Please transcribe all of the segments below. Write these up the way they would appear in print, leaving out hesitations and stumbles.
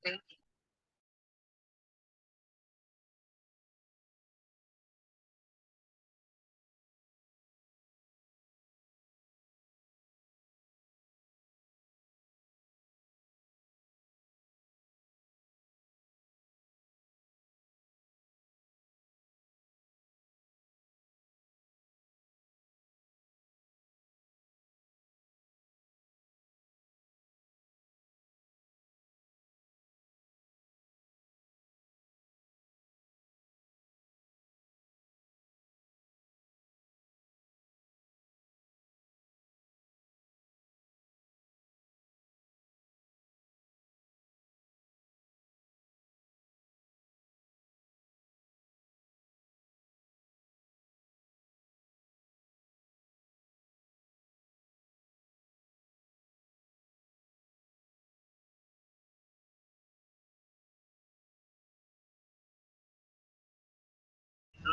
No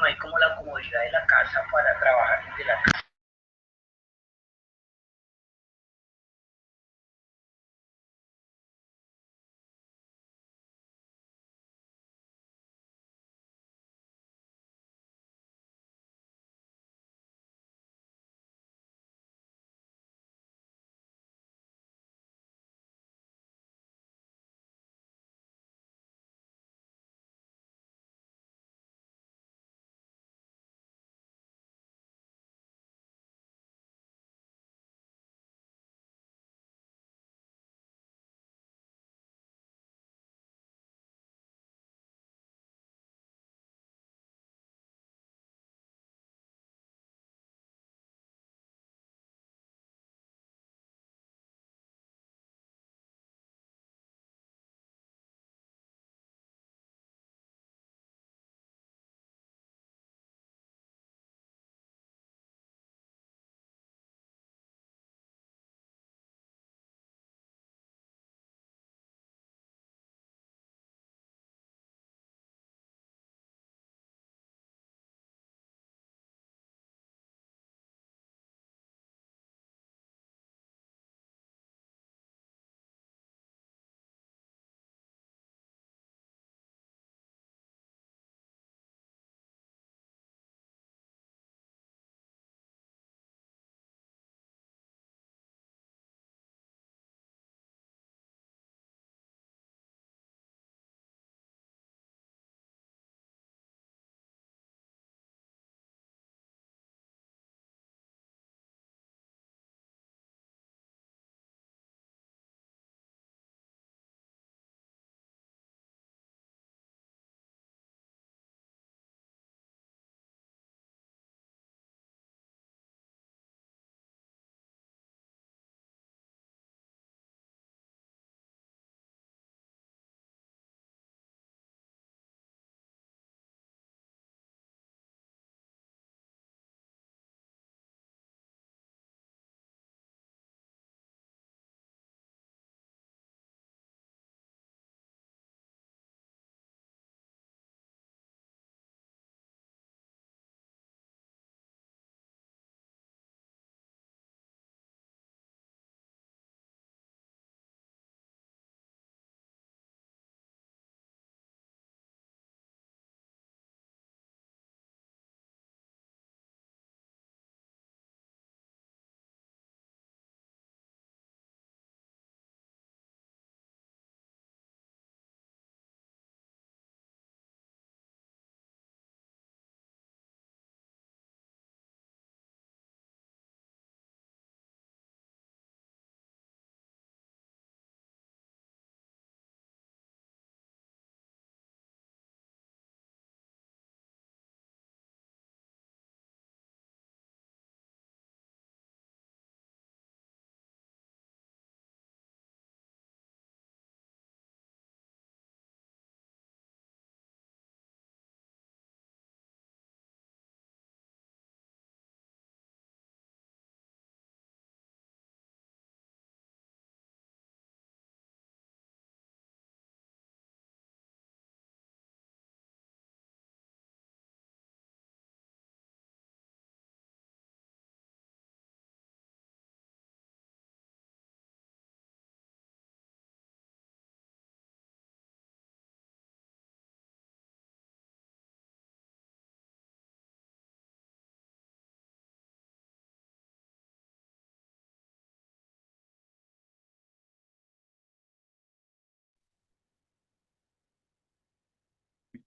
hay como la comodidad de la casa para trabajar desde la casa.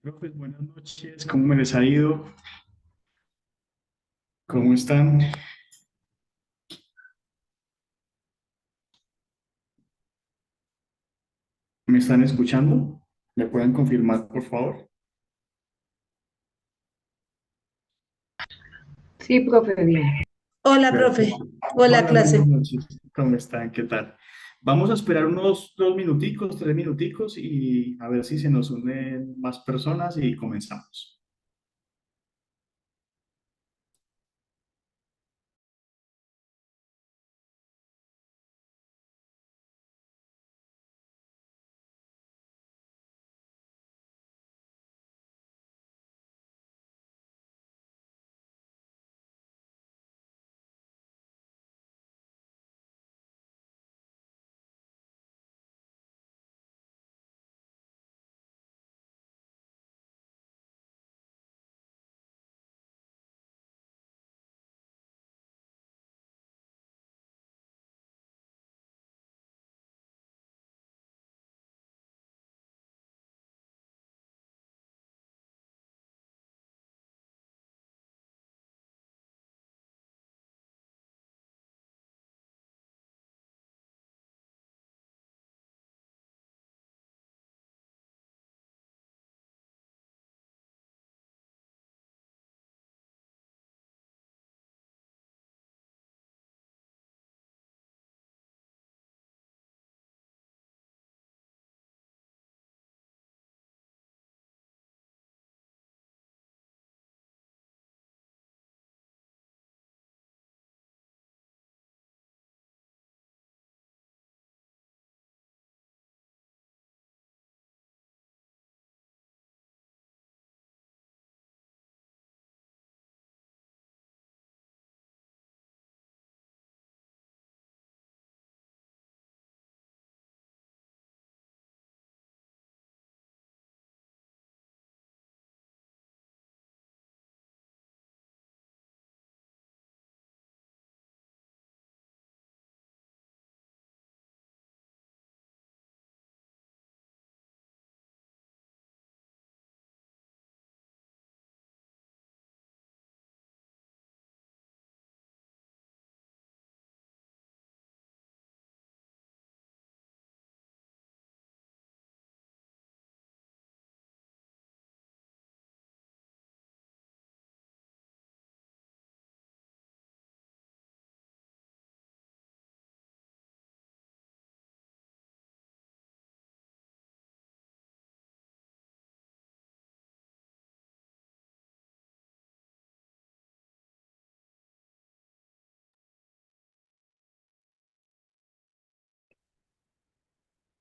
Profes, buenas noches. ¿Cómo me les ha ido? ¿Cómo están? ¿Me están escuchando? ¿Me pueden confirmar, por favor? Sí, profe, bien. Hola, profe. Perfecto. Hola, Hola, buenas clase. noches. ¿Cómo están? ¿Qué tal? Vamos a esperar unos 2 minuticos, 3 minuticos y a ver si se nos unen más personas y comenzamos.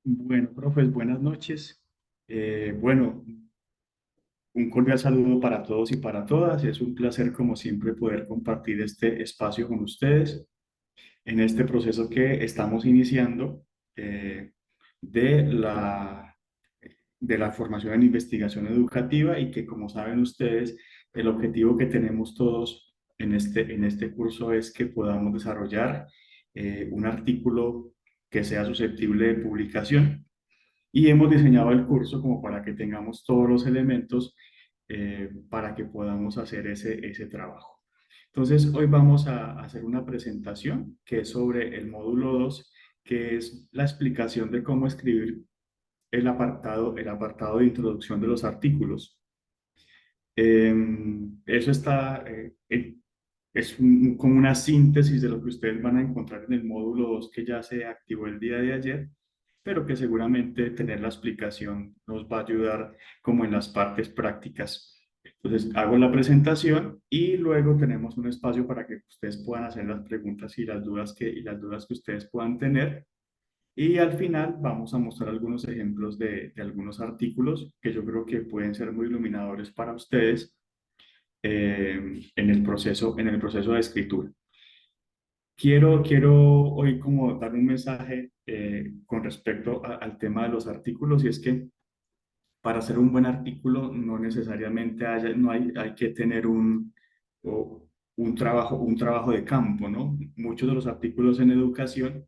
Bueno, profes, buenas noches. Bueno, un cordial saludo para todos y para todas. Es un placer, como siempre, poder compartir este espacio con ustedes en este proceso que estamos iniciando eh, de de la formación en investigación educativa y que, como saben ustedes, el objetivo que tenemos todos en este curso es que podamos desarrollar un artículo que sea susceptible de publicación y hemos diseñado el curso como para que tengamos todos los elementos para que podamos hacer ese trabajo. Entonces, hoy vamos a hacer una presentación que es sobre el módulo 2, que es la explicación de cómo escribir el apartado de introducción de los artículos. Eso está, es como una síntesis de lo que ustedes van a encontrar en el módulo 2 que ya se activó el día de ayer, pero que seguramente tener la explicación nos va a ayudar como en las partes prácticas. Entonces, hago la presentación y luego tenemos un espacio para que ustedes puedan hacer las preguntas y las dudas que ustedes puedan tener. Y al final vamos a mostrar algunos ejemplos de algunos artículos que yo creo que pueden ser muy iluminadores para ustedes en el proceso de escritura. Quiero hoy como dar un mensaje con respecto al tema de los artículos y es que para hacer un buen artículo no necesariamente no hay que tener un trabajo de campo, ¿no? Muchos de los artículos en educación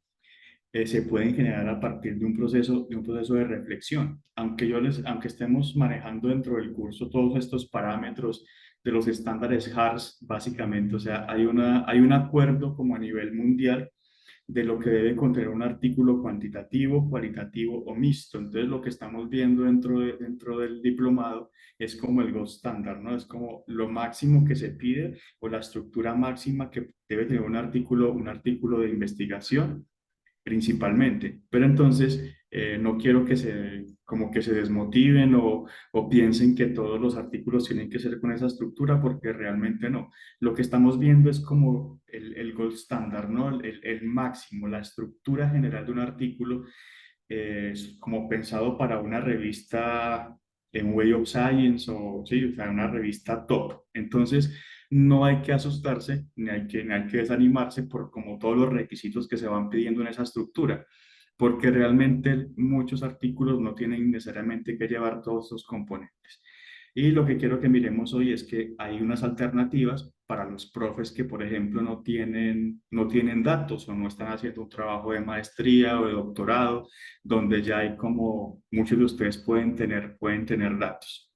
se pueden generar a partir de un proceso de reflexión. Aunque estemos manejando dentro del curso todos estos parámetros de los estándares HARS, básicamente, o sea, hay un acuerdo como a nivel mundial de lo que debe contener un artículo cuantitativo, cualitativo o mixto. Entonces, lo que estamos viendo dentro del diplomado es como el gold standard, ¿no? Es como lo máximo que se pide o la estructura máxima que debe tener un artículo de investigación principalmente. Pero entonces no quiero que como que se desmotiven o piensen que todos los artículos tienen que ser con esa estructura porque realmente no. Lo que estamos viendo es como el gold standard, ¿no? El máximo, la estructura general de un artículo como pensado para una revista en Way of Science o, sí, o sea, una revista top. Entonces, no hay que asustarse ni hay que desanimarse por como todos los requisitos que se van pidiendo en esa estructura, porque realmente muchos artículos no tienen necesariamente que llevar todos esos componentes. Y lo que quiero que miremos hoy es que hay unas alternativas para los profes que, por ejemplo, no tienen datos o no están haciendo un trabajo de maestría o de doctorado, donde ya hay como muchos de ustedes pueden tener datos.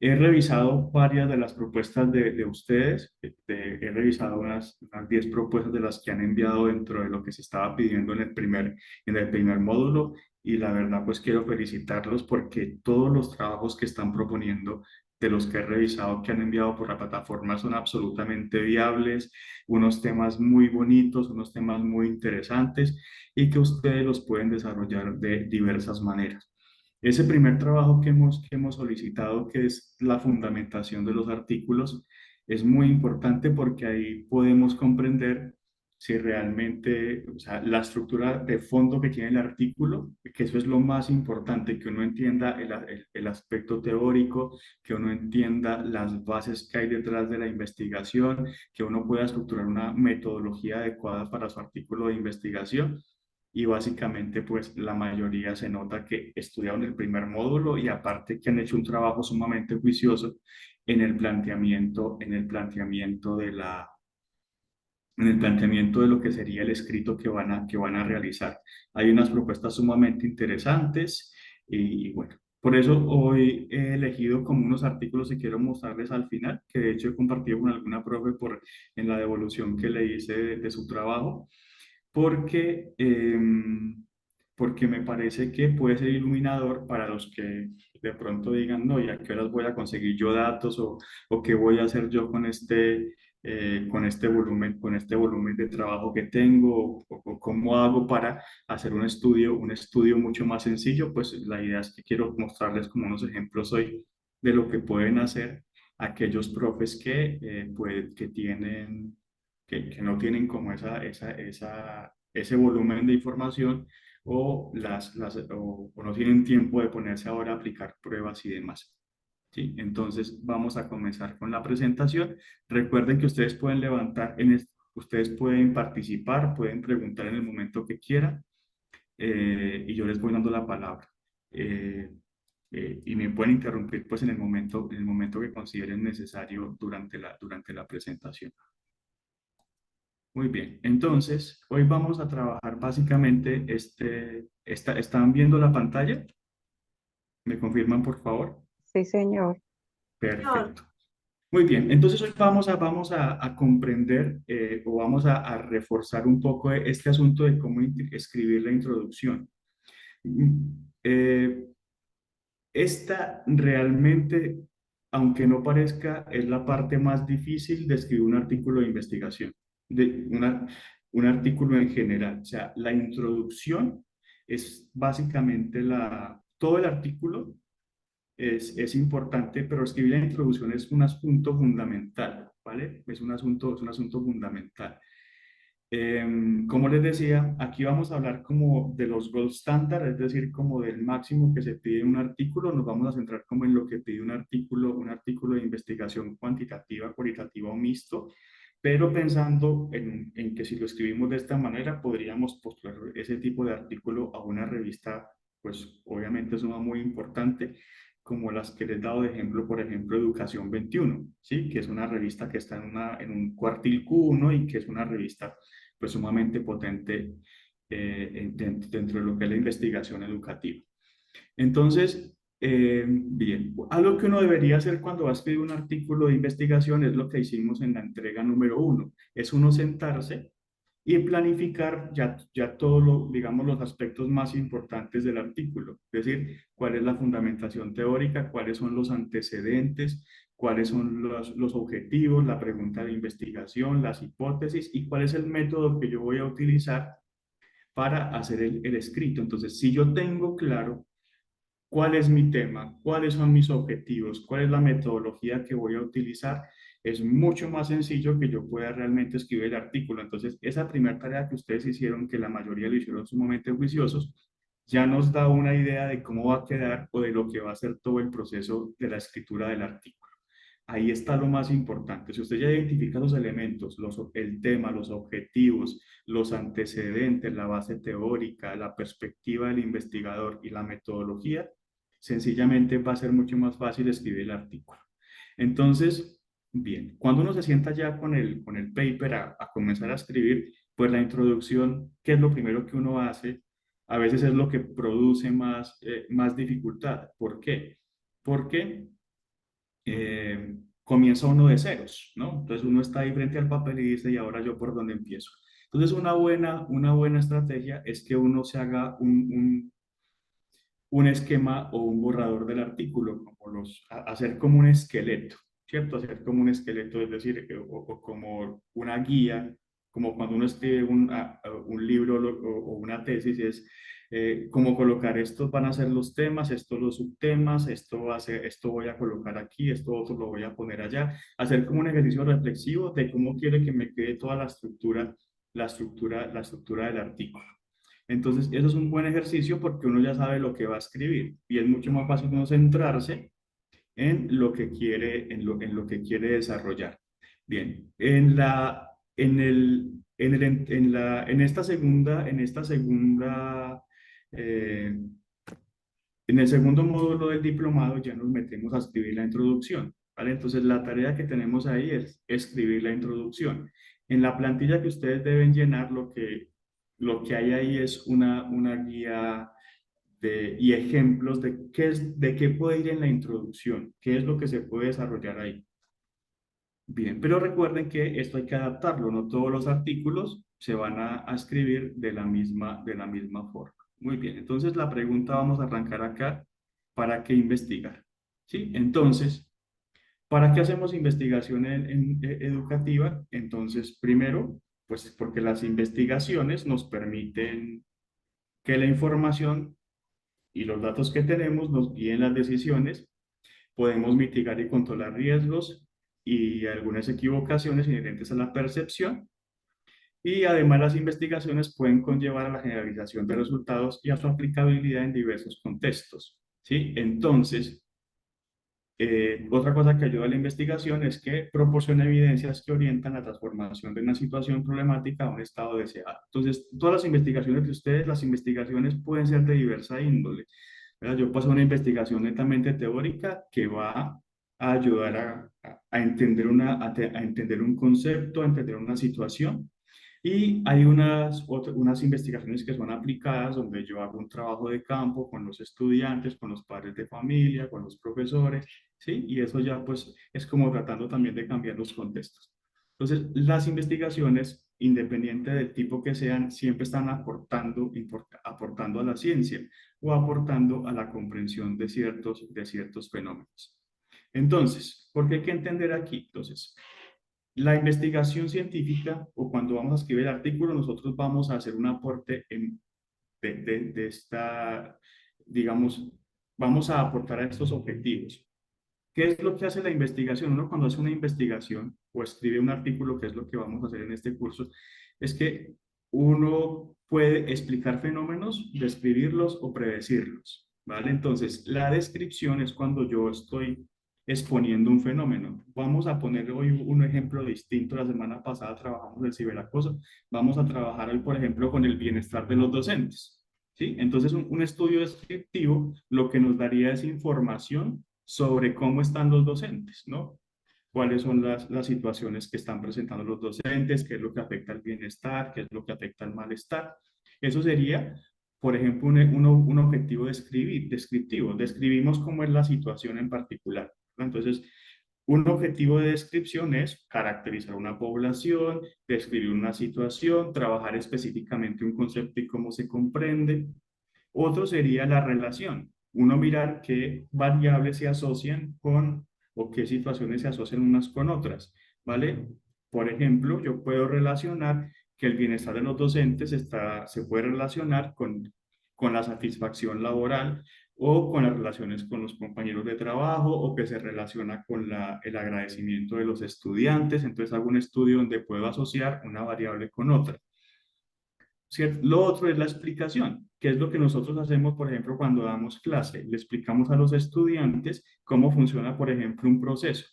He revisado varias de las propuestas de ustedes, he revisado unas 10 propuestas de las que han enviado dentro de lo que se estaba pidiendo en el primer módulo y la verdad pues quiero felicitarlos porque todos los trabajos que están proponiendo de los que he revisado que han enviado por la plataforma son absolutamente viables, unos temas muy bonitos, unos temas muy interesantes y que ustedes los pueden desarrollar de diversas maneras. Ese primer trabajo que hemos solicitado, que es la fundamentación de los artículos, es muy importante porque ahí podemos comprender si realmente, o sea, la estructura de fondo que tiene el artículo, que eso es lo más importante, que uno entienda el aspecto teórico, que uno entienda las bases que hay detrás de la investigación, que uno pueda estructurar una metodología adecuada para su artículo de investigación y básicamente pues la mayoría se nota que estudiaron el primer módulo y aparte que han hecho un trabajo sumamente juicioso en el planteamiento de lo que sería el escrito que van a realizar. Hay unas propuestas sumamente interesantes y bueno, por eso hoy he elegido como unos artículos que quiero mostrarles al final, que de hecho he compartido con alguna profe en la devolución que le hice de su trabajo porque, porque me parece que puede ser iluminador para los que de pronto digan, no, ¿y a qué horas voy a conseguir yo datos o qué voy a hacer yo con este volumen de trabajo que tengo o cómo hago para hacer un estudio mucho más sencillo? Pues la idea es que quiero mostrarles como unos ejemplos hoy de lo que pueden hacer aquellos profes que tienen que no tienen como ese volumen de información o no tienen tiempo de ponerse ahora a aplicar pruebas y demás. ¿Sí? Entonces vamos a comenzar con la presentación. Recuerden que ustedes pueden ustedes pueden participar, pueden preguntar en el momento que quieran y yo les voy dando la palabra. Eh, y me pueden interrumpir pues en el momento que consideren necesario durante la presentación. Muy bien, entonces hoy vamos a trabajar básicamente ¿están viendo la pantalla? ¿Me confirman por favor? Sí, señor. Perfecto. Muy bien, entonces hoy vamos a comprender o vamos a reforzar un poco este asunto de cómo escribir la introducción. Mm, eh, Esta realmente, aunque no parezca, es la parte más difícil de escribir un artículo de investigación, un artículo en general. O sea, la introducción es básicamente todo el artículo es importante, pero escribir la introducción es un asunto fundamental, ¿vale? Es un asunto fundamental. Como les decía, aquí vamos a hablar como de los gold standard, es decir, como del máximo que se pide en un artículo. Nos vamos a centrar como en lo que pide un artículo de investigación cuantitativa, cualitativa o mixto, pero pensando en que si lo escribimos de esta manera, podríamos postular ese tipo de artículo a una revista, pues obviamente es una muy importante, como las que les he dado de ejemplo, por ejemplo, Educación 21, ¿sí? Que es una revista que está en un cuartil Q1 y que es una revista pues sumamente potente dentro de lo que es la investigación educativa. Entonces, bien, algo que uno debería hacer cuando va a escribir un artículo de investigación es lo que hicimos en la entrega número uno, es uno sentarse y planificar ya todos digamos, los aspectos más importantes del artículo, es decir, cuál es la fundamentación teórica, cuáles son los antecedentes, cuáles son los objetivos, la pregunta de investigación, las hipótesis y cuál es el método que yo voy a utilizar para hacer el escrito. Entonces, si yo tengo claro cuál es mi tema, cuáles son mis objetivos, cuál es la metodología que voy a utilizar, es mucho más sencillo que yo pueda realmente escribir el artículo. Entonces, esa primera tarea que ustedes hicieron, que la mayoría lo hicieron sumamente juiciosos, ya nos da una idea de cómo va a quedar o de lo que va a ser todo el proceso de la escritura del artículo. Ahí está lo más importante. Si usted ya identifica los elementos, el tema, los objetivos, los antecedentes, la base teórica, la perspectiva del investigador y la metodología, sencillamente va a ser mucho más fácil escribir el artículo. Entonces, bien, cuando uno se sienta ya con el paper a comenzar a escribir, pues la introducción, ¿qué es lo primero que uno hace? A veces es lo que produce más dificultad. ¿Por qué? Porque comienza uno de ceros, ¿no? Entonces uno está ahí frente al papel y dice, ¿y ahora yo por dónde empiezo? Entonces una buena estrategia es que uno se haga un esquema o un borrador del artículo, como hacer como un esqueleto, ¿cierto? Hacer como un esqueleto, es decir, o como una guía, como cuando uno escribe un libro o una tesis, es como colocar estos van a ser los temas, estos los subtemas, esto voy a colocar aquí, esto otro lo voy a poner allá, hacer como un ejercicio reflexivo de cómo quiere que me quede toda la estructura del artículo. Entonces, eso es un buen ejercicio porque uno ya sabe lo que va a escribir y es mucho más fácil uno centrarse en lo que quiere, en lo que quiere desarrollar. Bien, en esta segunda, eh, en el segundo módulo del diplomado ya nos metemos a escribir la introducción, ¿vale? Entonces, la tarea que tenemos ahí es escribir la introducción. En la plantilla que ustedes deben llenar, lo que hay ahí es una guía y ejemplos de qué puede ir en la introducción, qué es lo que se puede desarrollar ahí. Bien, pero recuerden que esto hay que adaptarlo, no todos los artículos se van a escribir de la misma forma. Muy bien, entonces la pregunta vamos a arrancar acá. ¿Para qué investigar? ¿Sí? Entonces, ¿para qué hacemos investigación educativa? Entonces, primero, pues porque las investigaciones nos permiten que la información y los datos que tenemos nos guíen las decisiones, podemos mitigar y controlar riesgos y algunas equivocaciones inherentes a la percepción. Y además las investigaciones pueden conllevar a la generalización de resultados y a su aplicabilidad en diversos contextos. ¿Sí? Entonces, otra cosa que ayuda a la investigación es que proporciona evidencias que orientan la transformación de una situación problemática a un estado deseado. Entonces, todas las investigaciones de ustedes, las investigaciones pueden ser de diversa índole. ¿Verdad? Yo paso una investigación netamente teórica que va a ayudar a entender, a entender un concepto, a entender una situación. Y hay unas investigaciones que son aplicadas donde yo hago un trabajo de campo con los estudiantes, con los padres de familia, con los profesores, ¿sí? Y eso ya pues es como tratando también de cambiar los contextos. Entonces, las investigaciones, independiente del tipo que sean, siempre están aportando a la ciencia o aportando a la comprensión de ciertos fenómenos. Entonces, ¿por qué hay que entender aquí? Entonces, la investigación científica o cuando vamos a escribir el artículo, nosotros vamos a hacer un aporte de esta, digamos, vamos a aportar a estos objetivos. ¿Qué es lo que hace la investigación? Uno cuando hace una investigación o escribe un artículo, que es lo que vamos a hacer en este curso, es que uno puede explicar fenómenos, describirlos o predecirlos, ¿vale? Entonces, la descripción es cuando yo estoy exponiendo un fenómeno. Vamos a poner hoy un ejemplo distinto. La semana pasada trabajamos el ciberacoso. Vamos a trabajar hoy, por ejemplo, con el bienestar de los docentes, ¿sí? Entonces, un estudio descriptivo lo que nos daría es información sobre cómo están los docentes, ¿no? Cuáles son las situaciones que están presentando los docentes, qué es lo que afecta al bienestar, qué es lo que afecta al malestar. Eso sería, por ejemplo, un objetivo descriptivo. Describimos cómo es la situación en particular, ¿no? Entonces, un objetivo de descripción es caracterizar una población, describir una situación, trabajar específicamente un concepto y cómo se comprende. Otro sería la relación. Uno mirar qué variables se asocian con o qué situaciones se asocian unas con otras, ¿vale? Por ejemplo, yo puedo relacionar que el bienestar de los docentes se puede relacionar con la satisfacción laboral o con las relaciones con los compañeros de trabajo o que se relaciona con el agradecimiento de los estudiantes. Entonces hago un estudio donde puedo asociar una variable con otra. ¿Cierto? Lo otro es la explicación, que es lo que nosotros hacemos, por ejemplo, cuando damos clase. Le explicamos a los estudiantes cómo funciona, por ejemplo, un proceso,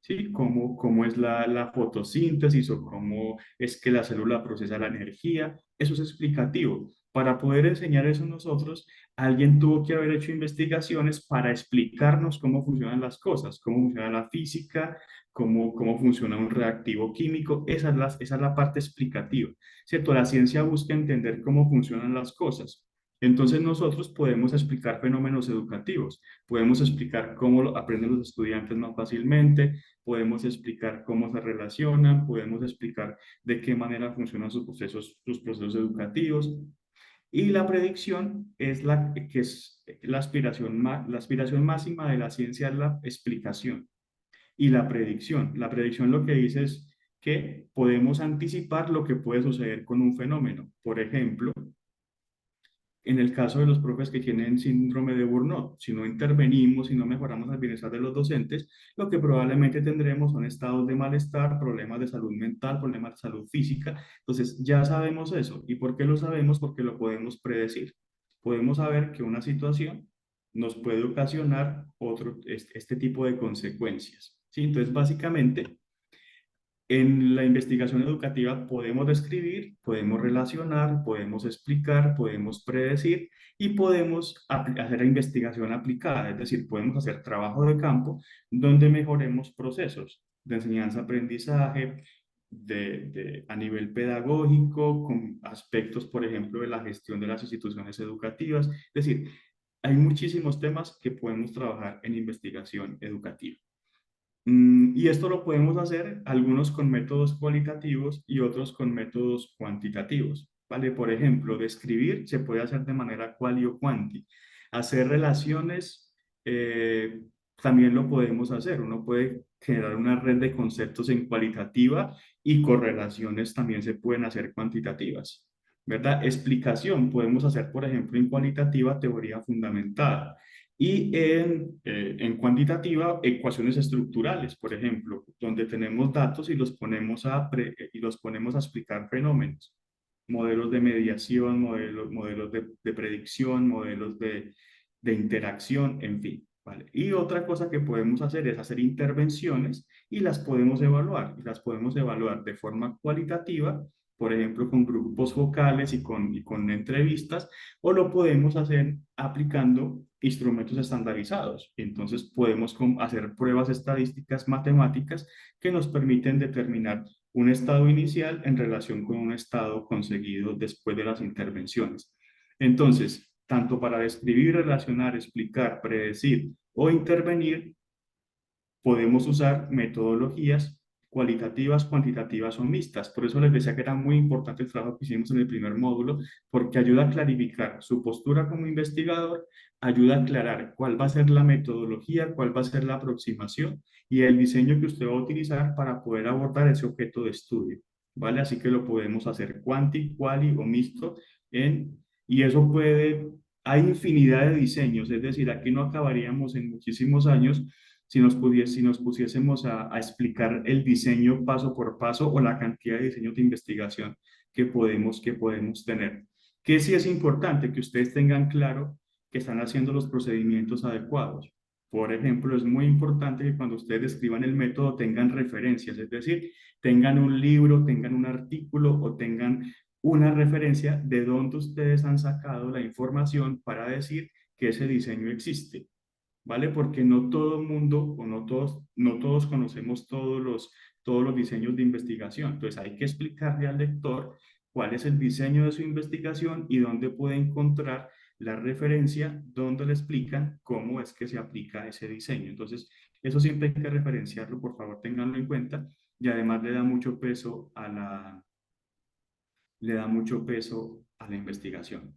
¿sí? Cómo es la fotosíntesis o cómo es que la célula procesa la energía. Eso es explicativo. Para poder enseñar eso nosotros, alguien tuvo que haber hecho investigaciones para explicarnos cómo funcionan las cosas, cómo funciona la física, cómo funciona un reactivo químico. Esa es la parte explicativa. ¿Cierto? La ciencia busca entender cómo funcionan las cosas. Entonces nosotros podemos explicar fenómenos educativos, podemos explicar cómo aprenden los estudiantes más fácilmente, podemos explicar cómo se relacionan, podemos explicar de qué manera funcionan sus procesos educativos. Y la predicción es que es la aspiración máxima de la ciencia es la explicación y la predicción. La predicción lo que dice es que podemos anticipar lo que puede suceder con un fenómeno. Por ejemplo, en el caso de los profes que tienen síndrome de Burnout, si no intervenimos, si no mejoramos el bienestar de los docentes, lo que probablemente tendremos son estados de malestar, problemas de salud mental, problemas de salud física. Entonces, ya sabemos eso. ¿Y por qué lo sabemos? Porque lo podemos predecir. Podemos saber que una situación nos puede ocasionar este tipo de consecuencias. ¿Sí? Entonces, básicamente, en la investigación educativa podemos describir, podemos relacionar, podemos explicar, podemos predecir y podemos hacer investigación aplicada, es decir, podemos hacer trabajo de campo donde mejoremos procesos de enseñanza-aprendizaje, a nivel pedagógico, con aspectos, por ejemplo, de la gestión de las instituciones educativas. Es decir, hay muchísimos temas que podemos trabajar en investigación educativa. Y esto lo podemos hacer algunos con métodos cualitativos y otros con métodos cuantitativos, ¿vale? Por ejemplo, describir se puede hacer de manera quali o quanti. Hacer relaciones también lo podemos hacer. Uno puede generar una red de conceptos en cualitativa y correlaciones también se pueden hacer cuantitativas, ¿verdad? Explicación podemos hacer, por ejemplo, en cualitativa teoría fundamentada. Y en cuantitativa, ecuaciones estructurales, por ejemplo, donde tenemos datos y y los ponemos a explicar fenómenos, modelos de mediación, modelos de predicción, modelos de interacción, en fin. ¿Vale? Y otra cosa que podemos hacer es hacer intervenciones y las podemos evaluar. Y las podemos evaluar de forma cualitativa, por ejemplo, con grupos focales y con entrevistas, o lo podemos hacer aplicando instrumentos estandarizados. Entonces podemos hacer pruebas estadísticas matemáticas que nos permiten determinar un estado inicial en relación con un estado conseguido después de las intervenciones. Entonces, tanto para describir, relacionar, explicar, predecir o intervenir, podemos usar metodologías cualitativas, cuantitativas o mixtas. Por eso les decía que era muy importante el trabajo que hicimos en el primer módulo, porque ayuda a clarificar su postura como investigador, ayuda a aclarar cuál va a ser la metodología, cuál va a ser la aproximación y el diseño que usted va a utilizar para poder abordar ese objeto de estudio. ¿Vale? Así que lo podemos hacer quanti, quali o mixto y eso hay infinidad de diseños, es decir, aquí no acabaríamos en muchísimos años si nos pusiésemos a explicar el diseño paso por paso o la cantidad de diseños de investigación que podemos tener. Que sí es importante que ustedes tengan claro que están haciendo los procedimientos adecuados. Por ejemplo, es muy importante que cuando ustedes describan el método tengan referencias, es decir, tengan un libro, tengan un artículo o tengan una referencia de dónde ustedes han sacado la información para decir que ese diseño existe. ¿Vale? Porque no todo el mundo o no todos conocemos todos los diseños de investigación. Entonces hay que explicarle al lector cuál es el diseño de su investigación y dónde puede encontrar la referencia donde le explican cómo es que se aplica ese diseño. Entonces, eso siempre hay que referenciarlo, por favor, ténganlo en cuenta y además le da mucho peso a la investigación.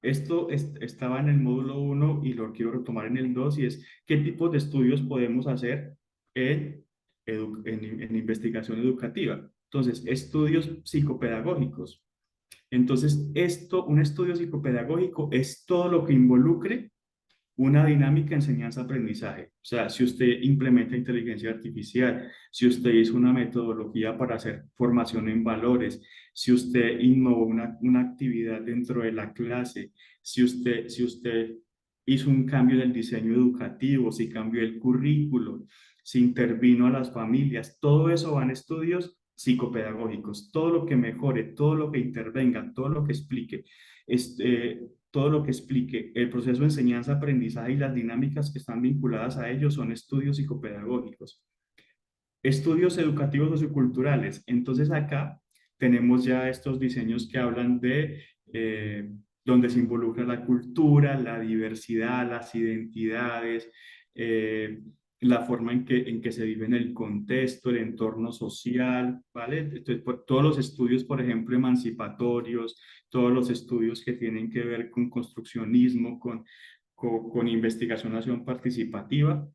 Esto estaba en el módulo uno y lo quiero retomar en el 2 y es qué tipos de estudios podemos hacer en, en investigación educativa. Entonces, estudios psicopedagógicos. Entonces, un estudio psicopedagógico es todo lo que involucre una dinámica enseñanza-aprendizaje. O sea, si usted implementa inteligencia artificial, si usted hizo una metodología para hacer formación en valores, si usted innovó una actividad dentro de la clase, si usted hizo un cambio en el diseño educativo, si cambió el currículo, si intervino a las familias, todo eso van estudios psicopedagógicos. Todo lo que mejore, todo lo que intervenga, todo lo que explique. Todo lo que explique el proceso de enseñanza-aprendizaje y las dinámicas que están vinculadas a ello son estudios psicopedagógicos. Estudios educativos socioculturales. Entonces acá tenemos ya estos diseños que hablan de donde se involucra la cultura, la diversidad, las identidades, eh, la forma en que se vive en el contexto, el entorno social, ¿vale? Entonces, todos los estudios, por ejemplo, emancipatorios, todos los estudios que tienen que ver con construccionismo, con investigación acción participativa,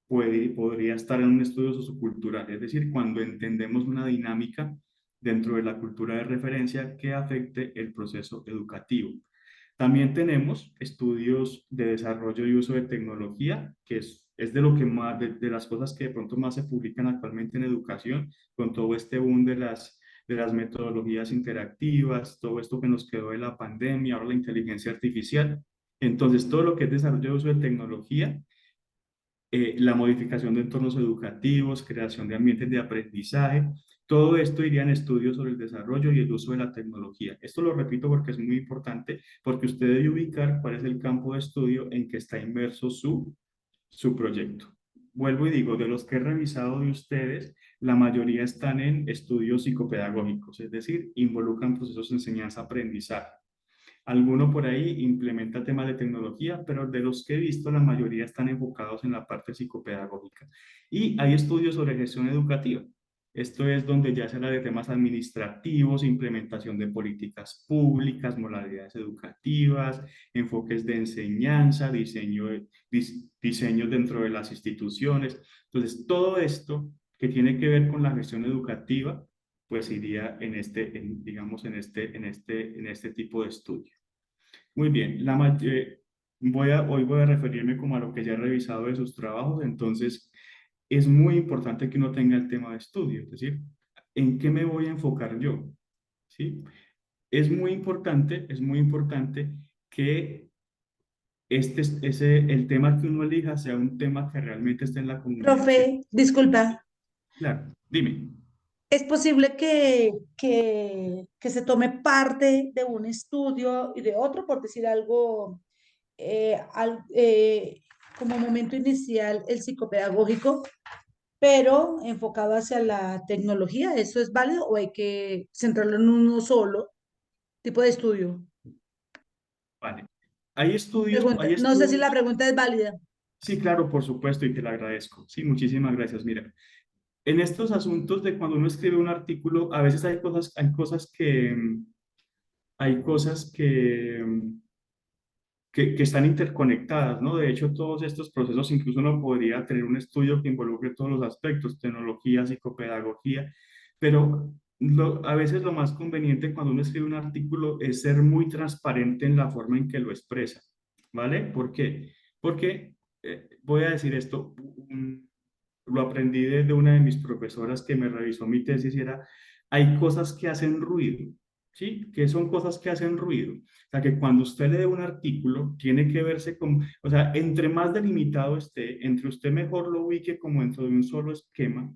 podría estar en un estudio sociocultural, es decir, cuando entendemos una dinámica dentro de la cultura de referencia que afecte el proceso educativo. También tenemos estudios de desarrollo y uso de tecnología, que es de lo que más, de las cosas que de pronto más se publican actualmente en educación, con todo este boom de las metodologías interactivas, todo esto que nos quedó de la pandemia, ahora la inteligencia artificial. Entonces, todo lo que es desarrollo y uso de tecnología, la modificación de entornos educativos, creación de ambientes de aprendizaje, todo esto iría en estudios sobre el desarrollo y el uso de la tecnología. Esto lo repito porque es muy importante, porque usted debe ubicar cuál es el campo de estudio en que está inmerso su proyecto. Vuelvo y digo, de los que he revisado de ustedes, la mayoría están en estudios psicopedagógicos, es decir, involucran procesos de enseñanza-aprendizaje. Alguno por ahí implementa temas de tecnología, pero de los que he visto, la mayoría están enfocados en la parte psicopedagógica. Y hay estudios sobre gestión educativa. Esto es donde ya se habla de temas administrativos, implementación de políticas públicas, modalidades educativas, enfoques de enseñanza, diseño dentro de las instituciones. Entonces, todo esto que tiene que ver con la gestión educativa, pues iría en digamos, en este tipo de estudio. Muy bien, hoy voy a referirme como a lo que ya he revisado de sus trabajos, entonces es muy importante que uno tenga el tema de estudio, es decir, ¿en qué me voy a enfocar yo? ¿Sí? Es muy importante que el tema que uno elija sea un tema que realmente esté en la comunicación. Profe, disculpa, Claro, dime. ¿es posible que se tome parte de un estudio y de otro, por decir algo, eh, al- eh, como momento inicial, el psicopedagógico, pero enfocado hacia la tecnología? ¿Eso es válido o hay que centrarlo en uno solo tipo de estudio? Vale. Pregunta, Hay no sé si la estudios. pregunta es válida. Sí, claro, por supuesto, y te lo agradezco. Sí, muchísimas gracias. Mira, en estos asuntos de cuando uno escribe un artículo, a veces hay cosas que están interconectadas, ¿no? De hecho, todos estos procesos, incluso uno podría tener un estudio que involucre todos los aspectos, tecnología, psicopedagogía, pero a veces lo más conveniente cuando uno escribe un artículo es ser muy transparente en la forma en que lo expresa, ¿vale? ¿Por qué? Porque, voy a decir esto, lo aprendí de una de mis profesoras que me revisó mi tesis y era, hay cosas que hacen ruido, ¿sí? ¿Qué son cosas que hacen ruido? O sea, que cuando usted lee un artículo, tiene que verse como, o sea, entre más delimitado esté, entre usted mejor lo ubique como dentro de un solo esquema,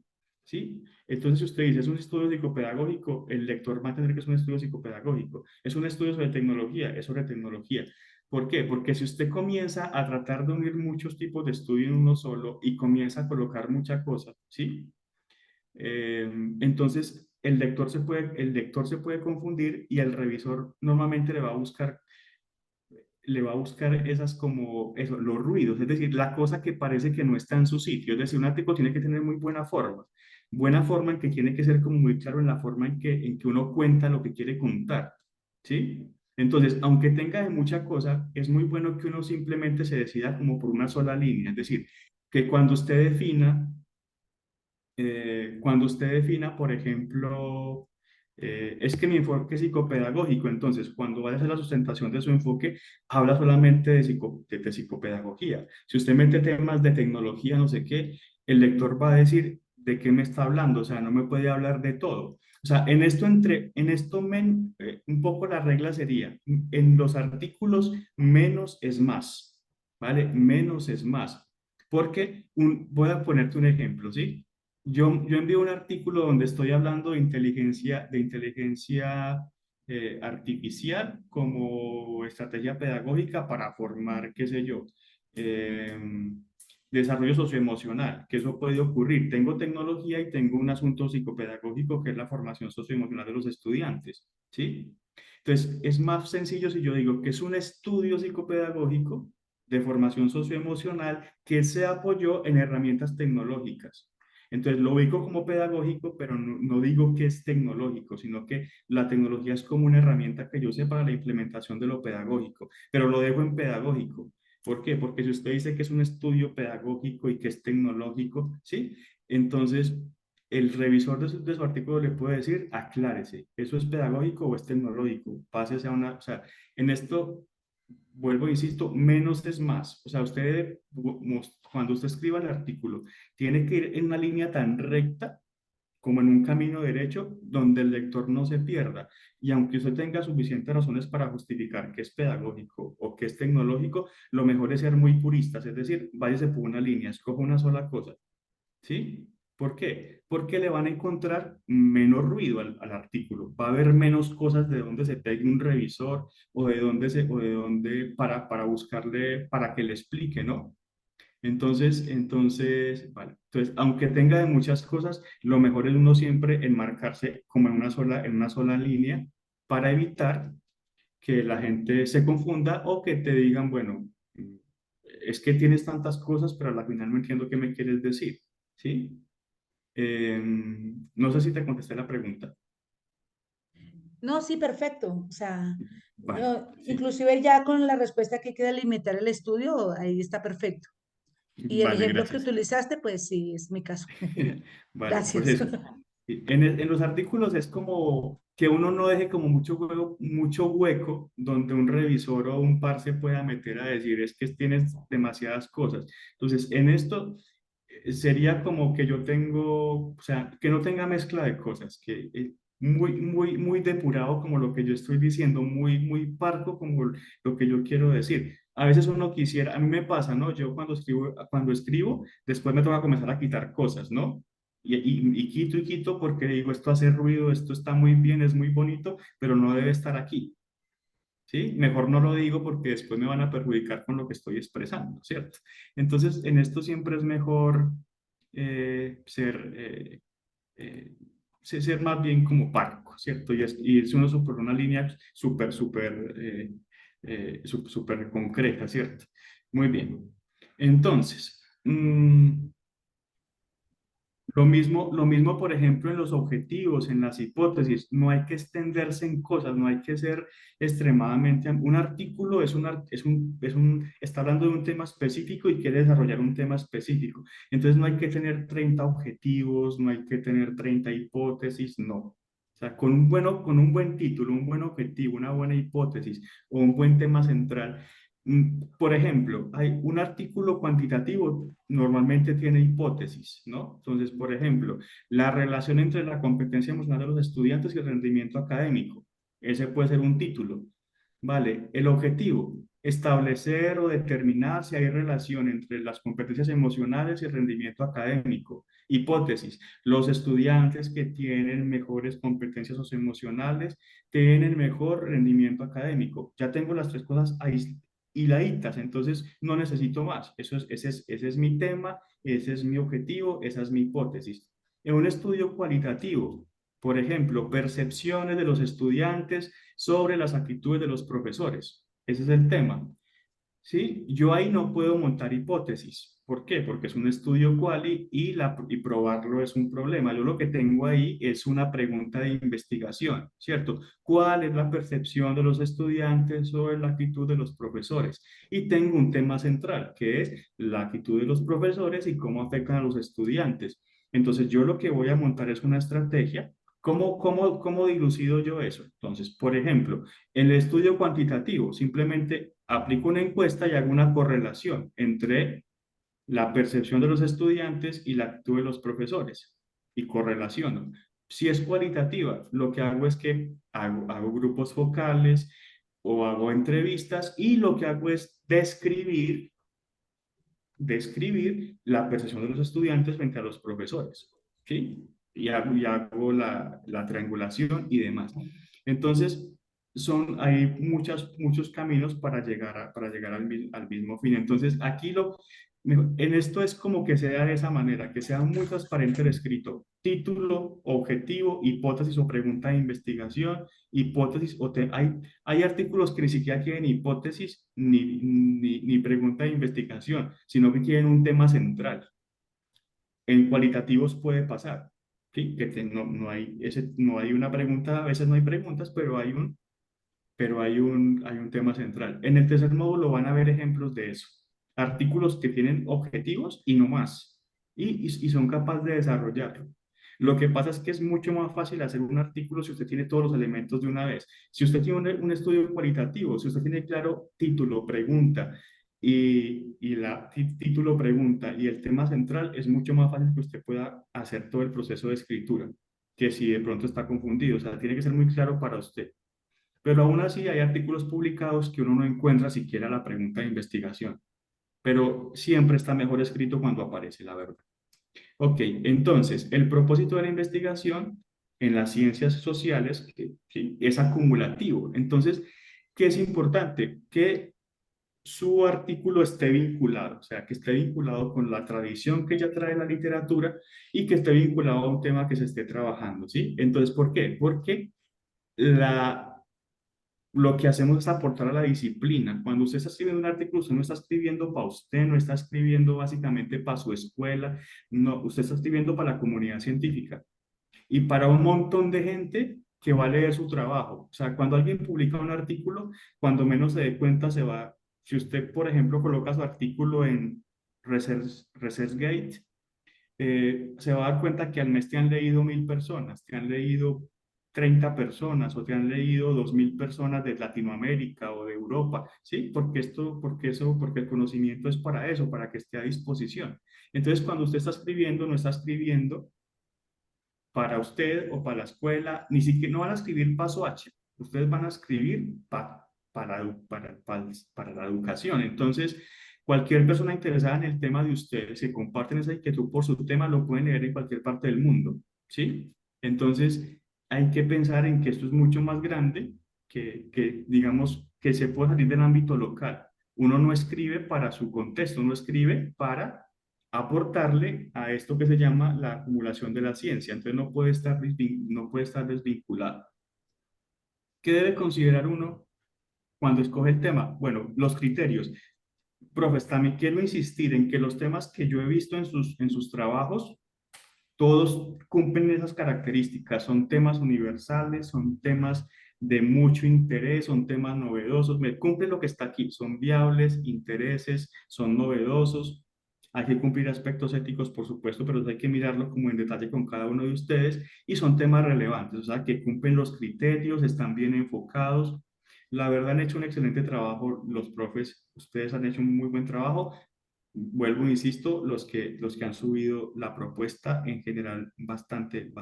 ¿sí? Entonces, si usted dice, es un estudio psicopedagógico, el lector va a tener que es un estudio psicopedagógico. Es un estudio sobre tecnología, es sobre tecnología. ¿Por qué? Porque si usted comienza a tratar de unir muchos tipos de estudio en uno solo y comienza a colocar muchas cosas, ¿sí? Entonces el lector se puede confundir y el revisor normalmente le va a buscar esas como eso, los ruidos, es decir, la cosa que parece que no está en su sitio. Es decir, un artículo tiene que tener muy buena forma en que tiene que ser como muy claro en la forma en que uno cuenta lo que quiere contar, ¿sí? Entonces, aunque tenga de mucha cosa, es muy bueno que uno simplemente se decida como por una sola línea, es decir, que cuando usted defina, por ejemplo, es que mi enfoque es psicopedagógico, entonces cuando vaya a hacer la sustentación de su enfoque, habla solamente de psicopedagogía. Si usted mete temas de tecnología, no sé qué, el lector va a decir de qué me está hablando, o sea, no me puede hablar de todo. O sea, un poco la regla sería, en los artículos, menos es más, ¿vale? Menos es más. Porque, voy a ponerte un ejemplo, ¿sí? Yo envío un artículo donde estoy hablando de inteligencia artificial como estrategia pedagógica para formar, qué sé yo, eh, desarrollo socioemocional, que eso puede ocurrir. Tengo tecnología y tengo un asunto psicopedagógico que es la formación socioemocional de los estudiantes, ¿sí? Entonces, es más sencillo si yo digo que es un estudio psicopedagógico de formación socioemocional que se apoyó en herramientas tecnológicas. Entonces lo ubico como pedagógico, pero no digo que es tecnológico, sino que la tecnología es como una herramienta que yo sé para la implementación de lo pedagógico, pero lo dejo en pedagógico. ¿Por qué? Porque si usted dice que es un estudio pedagógico y que es tecnológico, ¿sí? Entonces el revisor de su artículo le puede decir, aclárese, ¿eso es pedagógico o es tecnológico? Pásese a una, o sea, en esto vuelvo e insisto, menos es más. O sea, cuando usted escriba el artículo, tiene que ir en una línea tan recta como en un camino derecho donde el lector no se pierda. Y aunque usted tenga suficientes razones para justificar que es pedagógico o que es tecnológico, lo mejor es ser muy puristas, es decir, váyase por una línea, escoja una sola cosa. ¿Sí? ¿Por qué? Porque le van a encontrar menos ruido al artículo. Va a haber menos cosas de donde se pegue un revisor o de dónde para buscarle, para que le explique, ¿no? Vale. Entonces, aunque tenga de muchas cosas, lo mejor es uno siempre enmarcarse como en una sola línea para evitar que la gente se confunda o que te digan, bueno, es que tienes tantas cosas, pero al final no entiendo qué me quieres decir, ¿sí? No sé si te contesté la pregunta. No, sí, perfecto. O sea, Vale, sí. inclusive ya con la respuesta que queda limitar el estudio, ahí está perfecto. Y el Vale, ejemplo que gracias. utilizaste, pues sí, es mi caso. Vale, pues Gracias. eso. En los artículos es como que uno no deje como mucho hueco donde un revisor o un par se pueda meter a decir es que tienes demasiadas cosas. Entonces, en esto sería como que yo tengo, o sea, que no tenga mezcla de cosas, que muy depurado como lo que yo estoy diciendo, muy parco como lo que yo quiero decir. A veces uno quisiera, a mí me pasa, ¿no? Yo cuando escribo, después me toca comenzar a quitar cosas, ¿no? Y quito y quito porque digo, esto hace ruido, esto está muy bien, es muy bonito, pero no debe estar aquí, ¿sí? Mejor no lo digo porque después me van a perjudicar con lo que estoy expresando, ¿cierto? Entonces, en esto siempre es mejor eh, ser, eh, eh, ser más bien como parco, ¿cierto? Y es uno por una línea súper concreta, ¿cierto? Muy bien. Entonces, lo mismo, por ejemplo, en los objetivos, en las hipótesis. No hay que extenderse en cosas, no hay que ser extremadamente. Un artículo está hablando de un tema específico y quiere desarrollar un tema específico. Entonces no hay que tener 30 objetivos, no hay que tener 30 hipótesis, no. O sea, con un buen título, un buen objetivo, una buena hipótesis o un buen tema central. Por ejemplo, hay un artículo cuantitativo, normalmente tiene hipótesis, ¿no? Entonces, por ejemplo, la relación entre la competencia emocional de los estudiantes y el rendimiento académico. Ese puede ser un título. Vale, el objetivo, establecer o determinar si hay relación entre las competencias emocionales y el rendimiento académico. Hipótesis, los estudiantes que tienen mejores competencias socioemocionales tienen mejor rendimiento académico. Ya tengo las tres cosas hiladitas, entonces no necesito más. Ese es mi tema, ese es mi objetivo, esa es mi hipótesis. En un estudio cualitativo, Por ejemplo, percepciones de los estudiantes sobre las actitudes de los profesores. Ese es el tema. ¿Sí? Yo ahí no puedo montar hipótesis. ¿Por qué? Porque es un estudio quali y probarlo es un problema. Yo lo que tengo ahí es una pregunta de investigación, ¿cierto? ¿Cuál es la percepción de los estudiantes sobre la actitud de los profesores? Y tengo un tema central, que es la actitud de los profesores y cómo afectan a los estudiantes. Entonces, yo lo que voy a montar es una estrategia. ¿Cómo dilucido yo eso? Entonces, por ejemplo, en el estudio cuantitativo, simplemente aplico una encuesta y hago una correlación entre la percepción de los estudiantes y la actitud de los profesores y correlaciono. Si es cualitativa, lo que hago es que hago grupos focales o hago entrevistas y lo que hago es describir la percepción de los estudiantes frente a los profesores, ¿sí? Y hago la triangulación y demás. Entonces, hay muchos caminos para llegar al mismo fin. Entonces, en esto es como que sea de esa manera, que sea muy transparente el escrito. Título, objetivo, hipótesis o pregunta de investigación, hipótesis hay artículos que ni siquiera quieren hipótesis ni pregunta de investigación, sino que quieren un tema central. En cualitativos puede pasar, ¿sí? No hay una pregunta, a veces no hay preguntas, pero hay un tema central. En el tercer módulo van a ver ejemplos de eso. Artículos que tienen objetivos y no más, y son capaces de desarrollarlo. Lo que pasa es que es mucho más fácil hacer un artículo si usted tiene todos los elementos de una vez. Si usted tiene un estudio cualitativo, si usted tiene claro título, pregunta título, pregunta y el tema central, es mucho más fácil que usted pueda hacer todo el proceso de escritura que si de pronto está confundido. O sea, tiene que ser muy claro para usted. Pero aún así hay artículos publicados que uno no encuentra siquiera la pregunta de investigación. Pero siempre está mejor escrito cuando aparece, la verdad. Ok, entonces, el propósito de la investigación en las ciencias sociales que es acumulativo. Entonces, ¿qué es importante? Que su artículo esté vinculado, o sea, que esté vinculado con la tradición que ya trae la literatura y que esté vinculado a un tema que se esté trabajando, ¿sí? Entonces, ¿por qué? Porque lo que hacemos es aportar a la disciplina. Cuando usted está escribiendo un artículo, usted no está escribiendo para usted, no está escribiendo básicamente para su escuela, no, usted está escribiendo para la comunidad científica y para un montón de gente que va a leer su trabajo. O sea, cuando alguien publica un artículo, cuando menos se dé cuenta, si usted, por ejemplo, coloca su artículo en ResearchGate, se va a dar cuenta que al mes te han leído 1.000 personas, te han leído 30 personas o te han leído 2.000 personas de Latinoamérica o de Europa, ¿sí? Porque el conocimiento es para eso, para que esté a disposición. Entonces, cuando usted está escribiendo, no está escribiendo para usted o para la escuela, ni siquiera no van a escribir paso H, ustedes van a escribir para la educación. Entonces, cualquier persona interesada en el tema de ustedes, que comparten esa inquietud por su tema, lo pueden leer en cualquier parte del mundo, ¿sí? Entonces, hay que pensar en que esto es mucho más grande digamos, que se puede salir del ámbito local. Uno no escribe para su contexto, uno escribe para aportarle a esto que se llama la acumulación de la ciencia. Entonces no puede estar desvinculado. ¿Qué debe considerar uno cuando escoge el tema? Bueno, los criterios. Profes, también quiero insistir en que los temas que yo he visto en sus trabajos, todos cumplen esas características. Son temas universales, son temas de mucho interés, son temas novedosos, me cumplen lo que está aquí, son viables, intereses, son novedosos. Hay que cumplir aspectos éticos, por supuesto, pero hay que mirarlo como en detalle con cada uno de ustedes y son temas relevantes, o sea, que cumplen los criterios, están bien enfocados. La verdad han hecho un excelente trabajo los profes, ustedes han hecho un muy buen trabajo. Vuelvo, insisto, los que han subido la propuesta en general bastante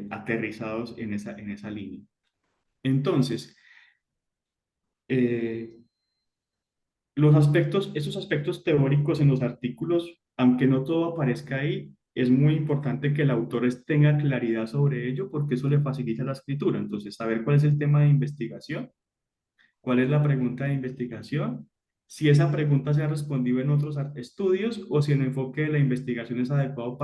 aterrizados en esa línea. Entonces, eh, esos aspectos teóricos en los artículos, aunque no todo aparezca ahí, es muy importante que el autor tenga claridad sobre ello porque eso le facilita la escritura. Entonces, saber cuál es el tema de investigación, cuál es la pregunta de investigación, si esa pregunta se ha respondido en otros estudios o si el enfoque de la investigación es adecuado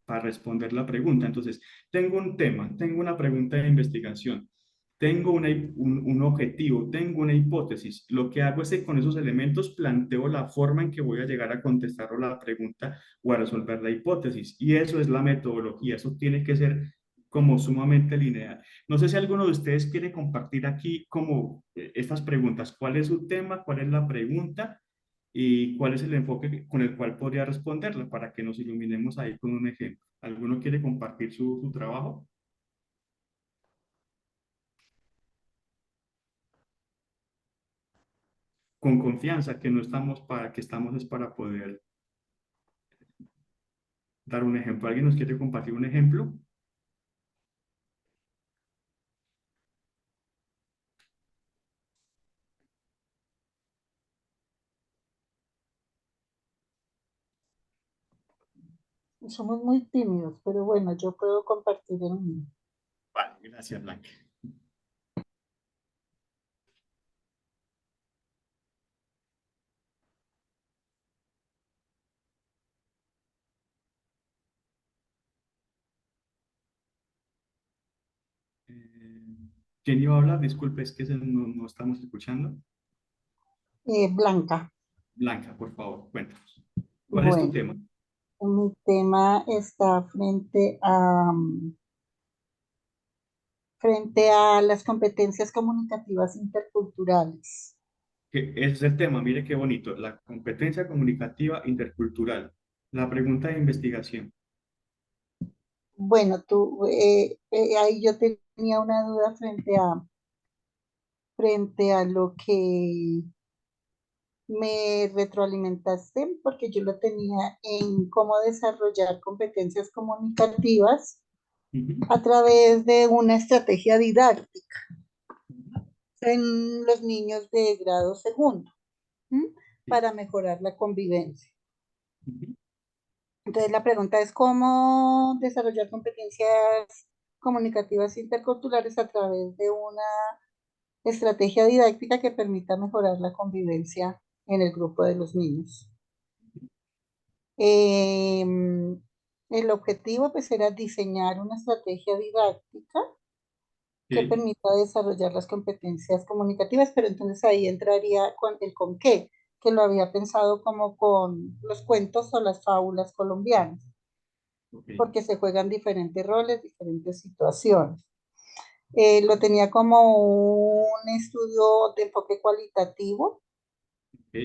para responder la pregunta. Entonces, tengo un tema, tengo una pregunta de investigación, tengo un objetivo, tengo una hipótesis. Lo que hago es que con esos elementos planteo la forma en que voy a llegar a contestar o la pregunta o a resolver la hipótesis. Y eso es la metodología, eso tiene que ser como sumamente lineal. No sé si alguno de ustedes quiere compartir aquí como estas preguntas. ¿Cuál es su tema? ¿Cuál es la pregunta? ¿Y cuál es el enfoque con el cual podría responderla para que nos iluminemos ahí con un ejemplo? ¿Alguno quiere compartir su trabajo? Con confianza, que no estamos para, que estamos es para poder dar un ejemplo. ¿Alguien nos quiere compartir un ejemplo? Somos muy tímidos, pero bueno, yo puedo compartir el mío. Vale, gracias, Blanca. ¿Quién iba a hablar? Disculpe, es que no estamos escuchando. Blanca, Blanca, por favor, cuéntanos. ¿Cuál es tu bueno, tema? mi tema está frente a las competencias comunicativas interculturales. Ese es el tema, mire qué bonito. La competencia comunicativa intercultural. La pregunta de investigación. Bueno, ahí yo tenía una duda frente a lo que me retroalimentaste, porque yo lo tenía en cómo desarrollar competencias comunicativas Ujú. a través de una estrategia didáctica en los niños de grado segundo, ¿m? Sí. Para mejorar la convivencia. Ujú. Entonces la pregunta es cómo desarrollar competencias comunicativas interculturales a través de una estrategia didáctica que permita mejorar la convivencia en el grupo de los niños. El objetivo pues era diseñar una estrategia didáctica que Sí. permita desarrollar las competencias comunicativas, pero entonces ahí entraría con el con qué, que lo había pensado como con los cuentos o las fábulas colombianas, Ok. porque se juegan diferentes roles, diferentes situaciones. Lo tenía como un estudio de enfoque cualitativo, Ok.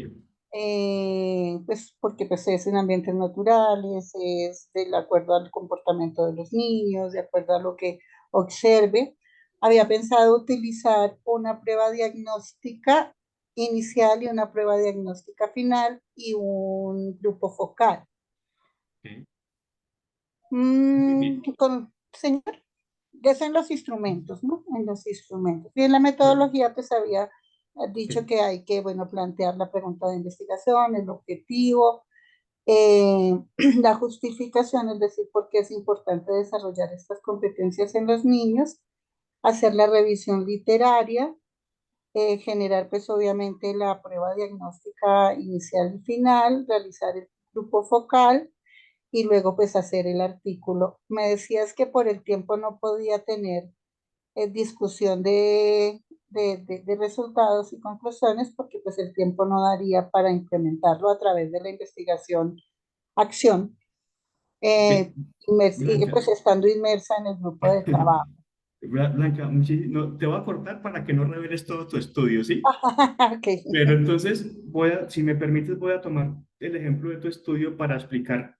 pues porque pues es en ambientes naturales, es de acuerdo al comportamiento de los niños, de acuerdo a lo que observe. Había pensado utilizar una prueba diagnóstica inicial y una prueba diagnóstica final y un grupo focal. Ok. Señor, es en los instrumentos, ¿no? En los instrumentos. Y en la Bueno, metodología, pues había dicho ok. que hay que, bueno, plantear la pregunta de investigación, el objetivo, la justificación, es decir, por qué es importante desarrollar estas competencias en los niños, hacer la revisión literaria, generar pues obviamente la prueba diagnóstica inicial y final, realizar el grupo focal y luego pues hacer el artículo. Me decías que por el tiempo no podía tener discusión de resultados y conclusiones porque pues el tiempo no daría para implementarlo a través de la investigación acción, Ok. y Blanca, pues estando inmersa en el grupo de trabajo. Blanca, no, te voy a cortar para que no reveles todo tu estudio, ¿sí? Ok. Pero entonces, si me permites, voy a tomar el ejemplo de tu estudio para explicar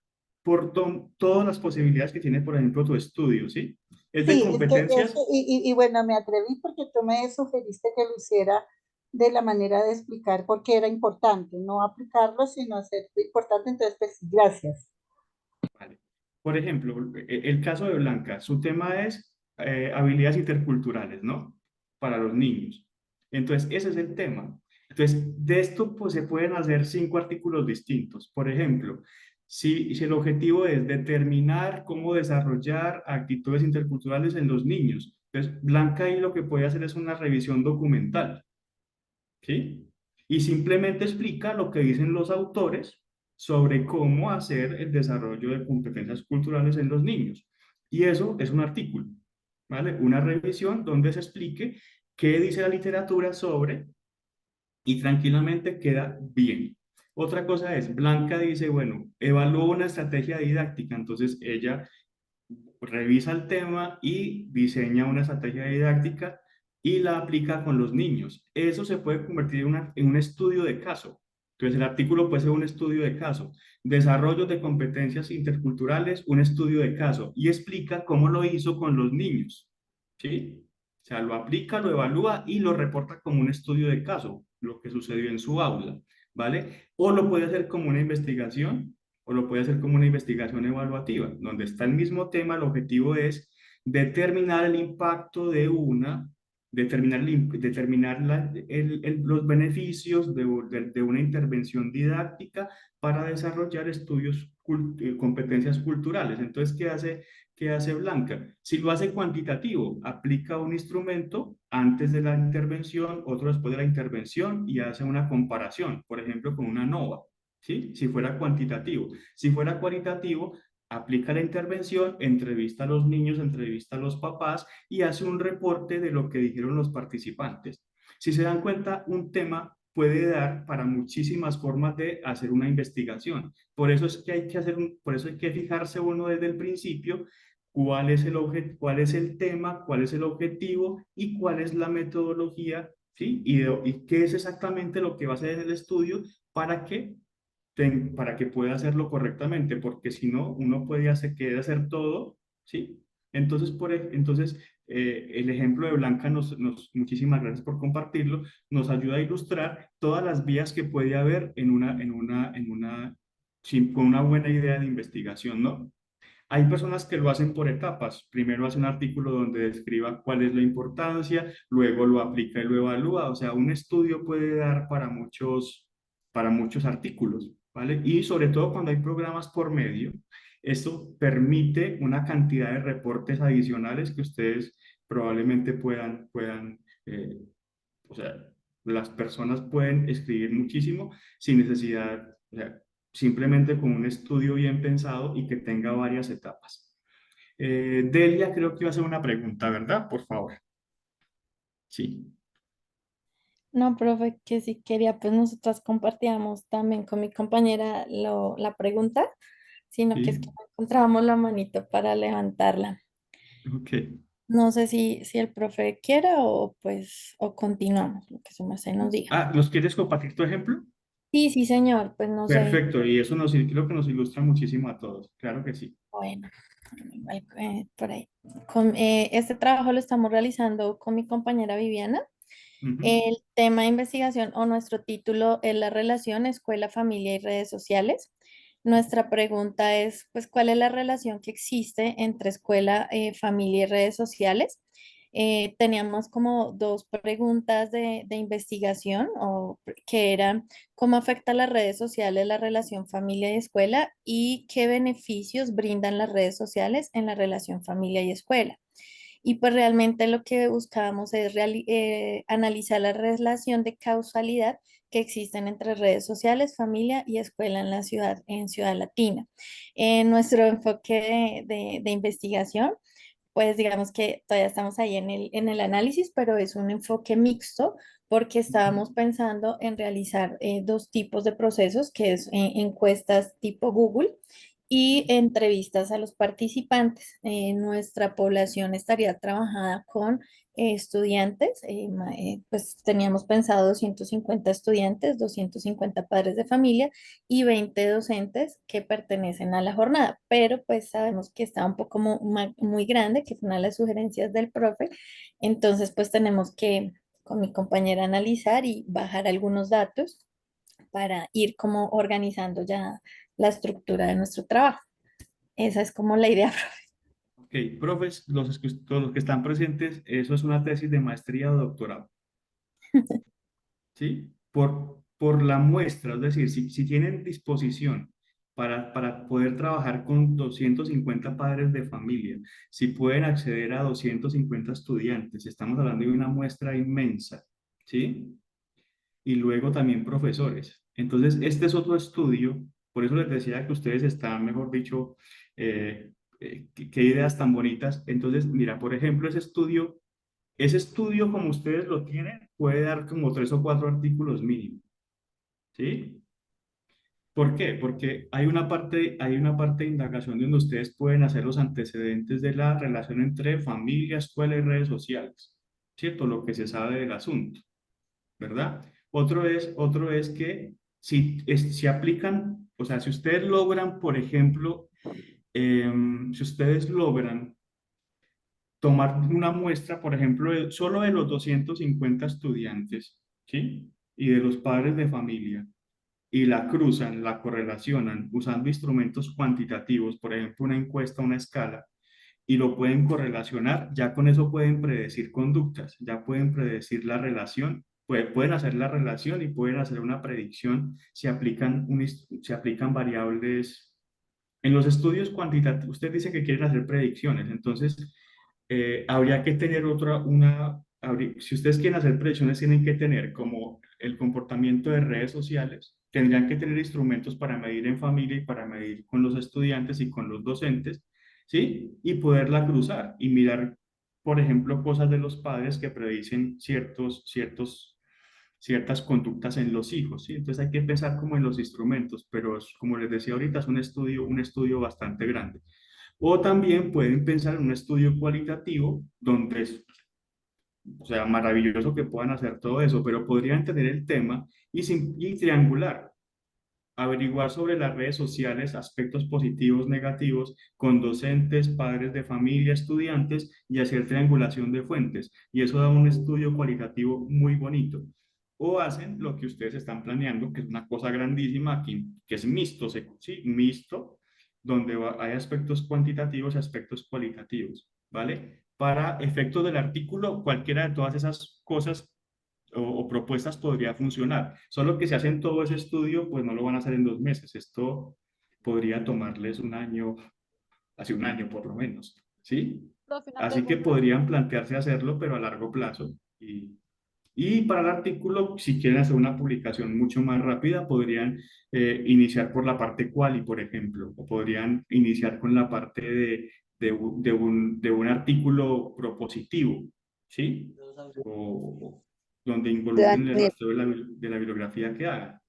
todas las posibilidades que tiene, por ejemplo, tu estudio, ¿sí? Es de Sí, competencias. y bueno, me atreví porque tú me sugeriste que lo hiciera de la manera de explicar por qué era importante, no aplicarlo, sino hacer importante, entonces pues sí, gracias. Vale. Por ejemplo, el caso de Blanca, su tema es habilidades interculturales, ¿no? Para los niños. Entonces, ese es el tema. Entonces, de esto pues, se pueden hacer 5 artículos distintos. Por ejemplo, si el objetivo es determinar cómo desarrollar actitudes interculturales en los niños, entonces Blanca ahí lo que puede hacer es una revisión documental, ¿sí? Y simplemente explica lo que dicen los autores sobre cómo hacer el desarrollo de competencias culturales en los niños. Y eso es un artículo, ¿vale? Una revisión donde se explique qué dice la literatura sobre y tranquilamente queda bien. Otra cosa es, Blanca dice, bueno, evalúo una estrategia didáctica, entonces ella revisa el tema y diseña una estrategia didáctica y la aplica con los niños. Eso se puede convertir en un estudio de caso. Entonces, el artículo puede ser un estudio de caso. Desarrollo de competencias interculturales, un estudio de caso. Y explica cómo lo hizo con los niños. ¿Sí? O sea, lo aplica, lo evalúa y lo reporta como un estudio de caso, lo que sucedió en su aula. ¿Vale? O lo puede hacer como una investigación o lo puede hacer como una investigación evaluativa, donde está el mismo tema, el objetivo es determinar el impacto de determinar los beneficios de una intervención didáctica para desarrollar competencias culturales. Entonces, ¿qué hace Blanca? Si lo hace cuantitativo, aplica un instrumento antes de la intervención, otro después de la intervención y hace una comparación, por ejemplo, con una NOVA. ¿Sí? Si fuera cuantitativo. Si fuera cualitativo, aplica la intervención, entrevista a los niños, entrevista a los papás y hace un reporte de lo que dijeron los participantes. Si se dan cuenta, un tema puede dar para muchísimas formas de hacer una investigación. Por eso es que hay que por eso hay que fijarse uno desde el principio cuál es el tema, cuál es el objetivo y cuál es la metodología, ¿sí? Y qué es exactamente lo que va a hacer el estudio para que para que pueda hacerlo correctamente, porque si no, uno puede querer hacer todo, ¿sí? Entonces, el ejemplo de Blanca muchísimas gracias por compartirlo, nos ayuda a ilustrar todas las vías que puede haber con una buena idea de investigación, ¿no? Hay personas que lo hacen por etapas. Primero hace un artículo donde describa cuál es la importancia, luego lo aplica y lo evalúa. O sea, un estudio puede dar para muchos artículos, ¿vale? Y sobre todo cuando hay programas por medio, esto permite una cantidad de reportes adicionales que ustedes probablemente eh, o sea, las personas pueden escribir muchísimo sin necesidad, o sea, simplemente con un estudio bien pensado y que tenga varias etapas. Delia, creo que iba a hacer una pregunta, ¿verdad? Por favor. Sí. No, profe, que si quería, pues nosotras compartíamos también con mi compañera la pregunta, sino que es que Sí. no encontrábamos la manito para levantarla. Ok. No sé si el profe quiera o pues, o continuamos, lo que su merced nos diga. Ah, ¿nos quieres compartir tu ejemplo? Sí, sí, señor, pues no sé. Perfecto, y eso creo que nos ilustra muchísimo a todos. Claro que sí. Bueno, igual, por ahí. Este trabajo lo estamos realizando con mi compañera Viviana. Ujú. El tema de investigación o nuestro título es la relación escuela, familia y redes sociales. Nuestra pregunta es, pues, ¿cuál es la relación que existe entre escuela, familia y redes sociales? Teníamos como dos preguntas de investigación que eran cómo afecta las redes sociales la relación familia y escuela y qué beneficios brindan las redes sociales en la relación familia y escuela. Y pues realmente lo que buscábamos es analizar la relación de causalidad que existen entre redes sociales, familia y escuela en la ciudad, en Ciudad Latina. En nuestro enfoque de investigación, pues digamos que todavía estamos ahí en el análisis, pero es un enfoque mixto porque estábamos pensando en realizar dos tipos de procesos, que es encuestas tipo Google y entrevistas a los participantes. Nuestra población estaría trabajada con estudiantes, pues teníamos pensado 250 estudiantes, 250 padres de familia y 20 docentes que pertenecen a la jornada, pero pues sabemos que está un poco muy grande, que fue una de las sugerencias del profe, entonces pues tenemos que con mi compañera analizar y bajar algunos datos para ir como organizando ya la estructura de nuestro trabajo. Esa es como la idea, profe. Ok, profes, todos los que están presentes, eso es una tesis de maestría o doctorado. ¿Sí? Por la muestra, es decir, si tienen disposición para poder trabajar con 250 padres de familia, si pueden acceder a 250 estudiantes, estamos hablando de una muestra inmensa, ¿sí? Y luego también profesores. Entonces, este es otro estudio Por eso les decía que ustedes están, mejor dicho, qué ideas tan bonitas. Entonces, mira, por ejemplo, ese estudio como ustedes lo tienen, puede dar como 3 o 4 artículos mínimos, ¿sí? ¿Por qué? Porque hay una parte de indagación donde ustedes pueden hacer los antecedentes de la relación entre familia, escuela y redes sociales, ¿cierto? Lo que se sabe del asunto, ¿verdad? Otro es que si aplican, o sea, si ustedes logran, por ejemplo, si ustedes logran tomar una muestra, por ejemplo, solo de los 250 estudiantes, ¿sí? Y de los padres de familia, y la cruzan, la correlacionan usando instrumentos cuantitativos, por ejemplo, una encuesta, una escala, y lo pueden correlacionar, ya con eso pueden predecir conductas, ya pueden predecir la relación, pueden hacer la relación y pueden hacer una predicción si si aplican variables. En los estudios cuantitativos, usted dice que quieren hacer predicciones, entonces habría que tener si ustedes quieren hacer predicciones, tienen que tener como el comportamiento de redes sociales, tendrían que tener instrumentos para medir en familia y para medir con los estudiantes y con los docentes, ¿sí? Y poderla cruzar y mirar, por ejemplo, cosas de los padres que predicen ciertas conductas en los hijos, ¿sí? Entonces hay que pensar como en los instrumentos, pero como les decía ahorita, es un estudio bastante grande. O también pueden pensar en un estudio cualitativo donde o sea, maravilloso que puedan hacer todo eso, pero podrían tener el tema y triangular, averiguar sobre las redes sociales aspectos positivos, negativos, con docentes, padres de familia, estudiantes y hacer triangulación de fuentes. Y eso da un estudio cualitativo muy bonito. O hacen lo que ustedes están planeando, que es una cosa grandísima aquí, que es mixto, ¿sí? Mixto, donde hay aspectos cuantitativos y aspectos cualitativos, ¿vale? Para efectos del artículo, cualquiera de todas esas cosas o propuestas podría funcionar. Solo que si hacen todo ese estudio, pues no lo van a hacer en 2 meses. Esto podría tomarles un año, hace un año por lo menos, ¿sí? Profe, una Así que pregunta. podrían plantearse hacerlo, pero a largo plazo. Y para el artículo, si quieren hacer una publicación mucho más rápida, podrían iniciar por la parte quali, por ejemplo, o podrían iniciar con la parte de un artículo propositivo, ¿sí? O donde involucren el Daniel, rastreo de la bibliografía que hagan,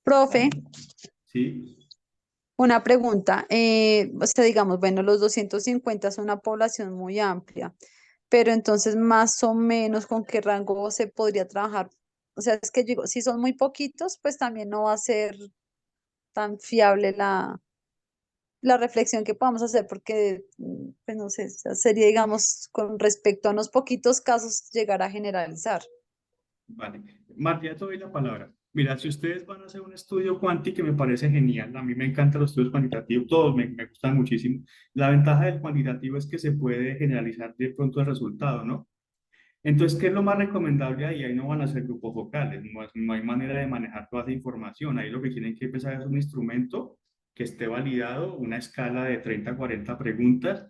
profe, ¿sí? una pregunta. O sea, digamos, bueno, los 250 son una población muy amplia, pero entonces más o menos con qué rango se podría trabajar. O sea, es que digo, si son muy poquitos, pues también no va a ser tan fiable la reflexión que podamos hacer, porque, pues no sé, o sea, sería, digamos, con respecto a unos poquitos casos, llegar a generalizar. Vale. Marta, ya te doy la palabra. Mira, si ustedes van a hacer un estudio cuanti, que me parece genial, a mí me encantan los estudios cuantitativos, todos me gustan muchísimo. La ventaja del cuantitativo es que se puede generalizar de pronto el resultado, ¿no? Entonces, ¿qué es lo más recomendable ahí? Ahí no van a ser grupos focales, no hay manera de manejar toda esa información. Ahí lo que tienen que empezar es un instrumento que esté validado, una escala de 30 a 40 preguntas,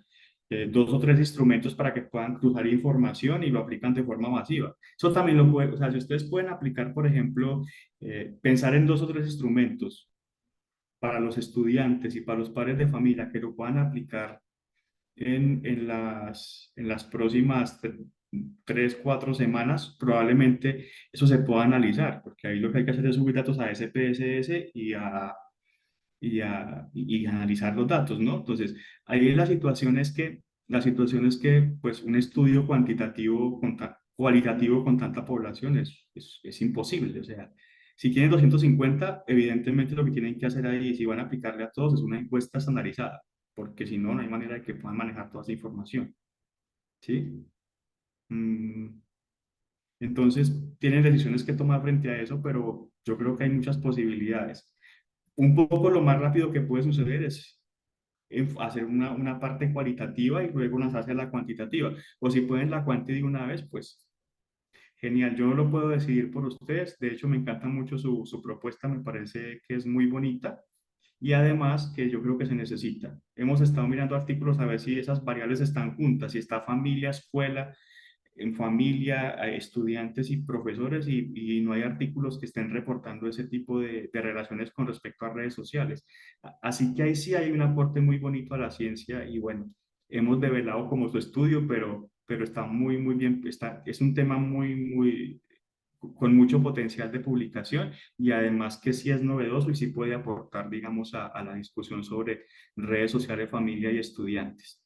2 o 3 instrumentos para que puedan cruzar información y lo aplican de forma masiva. Eso también lo puede, o sea, si ustedes pueden aplicar, por ejemplo, pensar en 2 o 3 instrumentos para los estudiantes y para los padres de familia que lo puedan aplicar en las próximas 3, 4 semanas, probablemente eso se pueda analizar, porque ahí lo que hay que hacer es subir datos a SPSS y analizar los datos, ¿no? Entonces, ahí la situación es que pues, un estudio cualitativo con tanta población es imposible. O sea, si tienen 250 evidentemente lo que tienen que hacer ahí, si van a aplicarle a todos, es una encuesta estandarizada, porque si no, no hay manera de que puedan manejar toda esa información, ¿sí? Mm, entonces, tienen decisiones que tomar frente a eso, pero yo creo que hay muchas posibilidades. Un poco lo más rápido que puede suceder es hacer una parte cualitativa y luego lanzarse a la cuantitativa. O si pueden la cuanti de una vez, pues genial. Yo no lo puedo decidir por ustedes. De hecho, me encanta mucho su propuesta, me parece que es muy bonita y además que yo creo que se necesita. Hemos estado mirando artículos a ver si esas variables están juntas, si está familia, escuela, en familia, a estudiantes y profesores y no hay artículos que estén reportando ese tipo de relaciones con respecto a redes sociales. Así que ahí sí hay un aporte muy bonito a la ciencia y bueno, hemos develado como su estudio, pero está muy, muy bien, es un tema con mucho potencial de publicación y además que sí es novedoso y sí puede aportar, digamos, a la discusión sobre redes sociales, familia y estudiantes.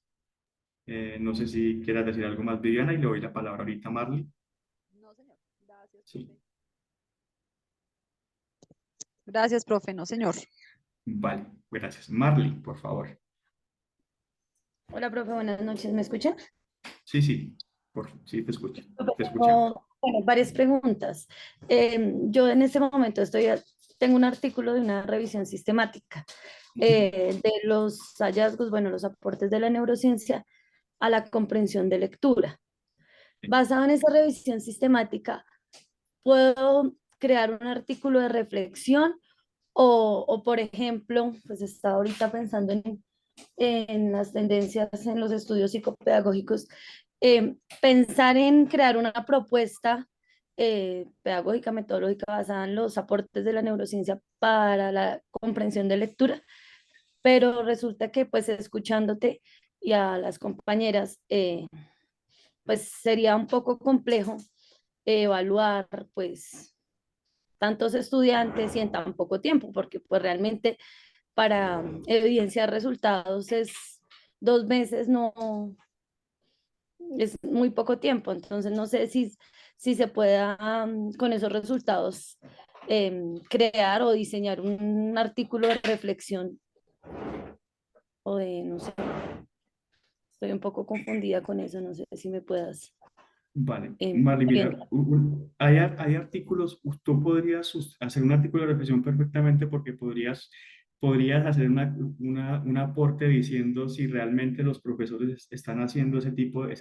No sé si quieras decir algo más, Viviana, y le doy la palabra ahorita a Marley. No, señor. Gracias, Sí, profe. Gracias, profe. No, señor. vale, gracias. Marley, por favor. Hola, profe, buenas noches. ¿Me escuchan? Sí, sí, sí, Profe, te escuchamos. tengo, bueno, varias preguntas. Yo en este momento tengo un artículo de una revisión sistemática de los hallazgos, bueno, los aportes de la neurociencia a la comprensión de lectura. Basado en esa revisión sistemática, ¿puedo crear un artículo de reflexión o por ejemplo, pues estaba ahorita pensando en las tendencias en los estudios psicopedagógicos, pensar en crear una propuesta pedagógica, metodológica basada en los aportes de la neurociencia para la comprensión de lectura, pero resulta que pues escuchándote y a las compañeras, pues sería un poco complejo evaluar pues tantos estudiantes y en tan poco tiempo, porque pues realmente para evidenciar resultados es 2 meses, no, es muy poco tiempo, entonces no sé si se pueda con esos resultados crear o diseñar un artículo de reflexión o de, no sé, estoy un poco confundida con eso, no sé si me puedas Vale, Marley, mira, orientar. hay artículos, tú podrías hacer un artículo de reflexión perfectamente porque podrías hacer un aporte diciendo si realmente los profesores están haciendo ese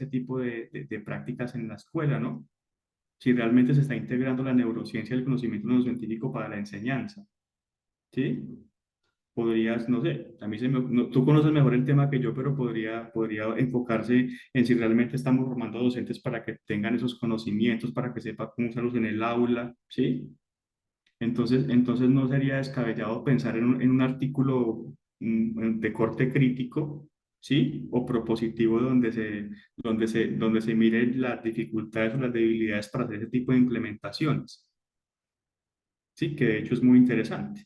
tipo de prácticas en la escuela, ¿no? Si realmente se está integrando la neurociencia y el conocimiento neurocientífico para la enseñanza, ¿sí? Podrías, no sé, a mí tú conoces mejor el tema que yo, pero podría enfocarse en si realmente estamos formando docentes para que tengan esos conocimientos, para que sepan cómo usarlos en el aula, ¿sí? Entonces no sería descabellado pensar en un artículo de corte crítico, ¿sí? O propositivo donde se mire las dificultades o las debilidades para hacer ese tipo de implementaciones, ¿sí? Que de hecho es muy interesante.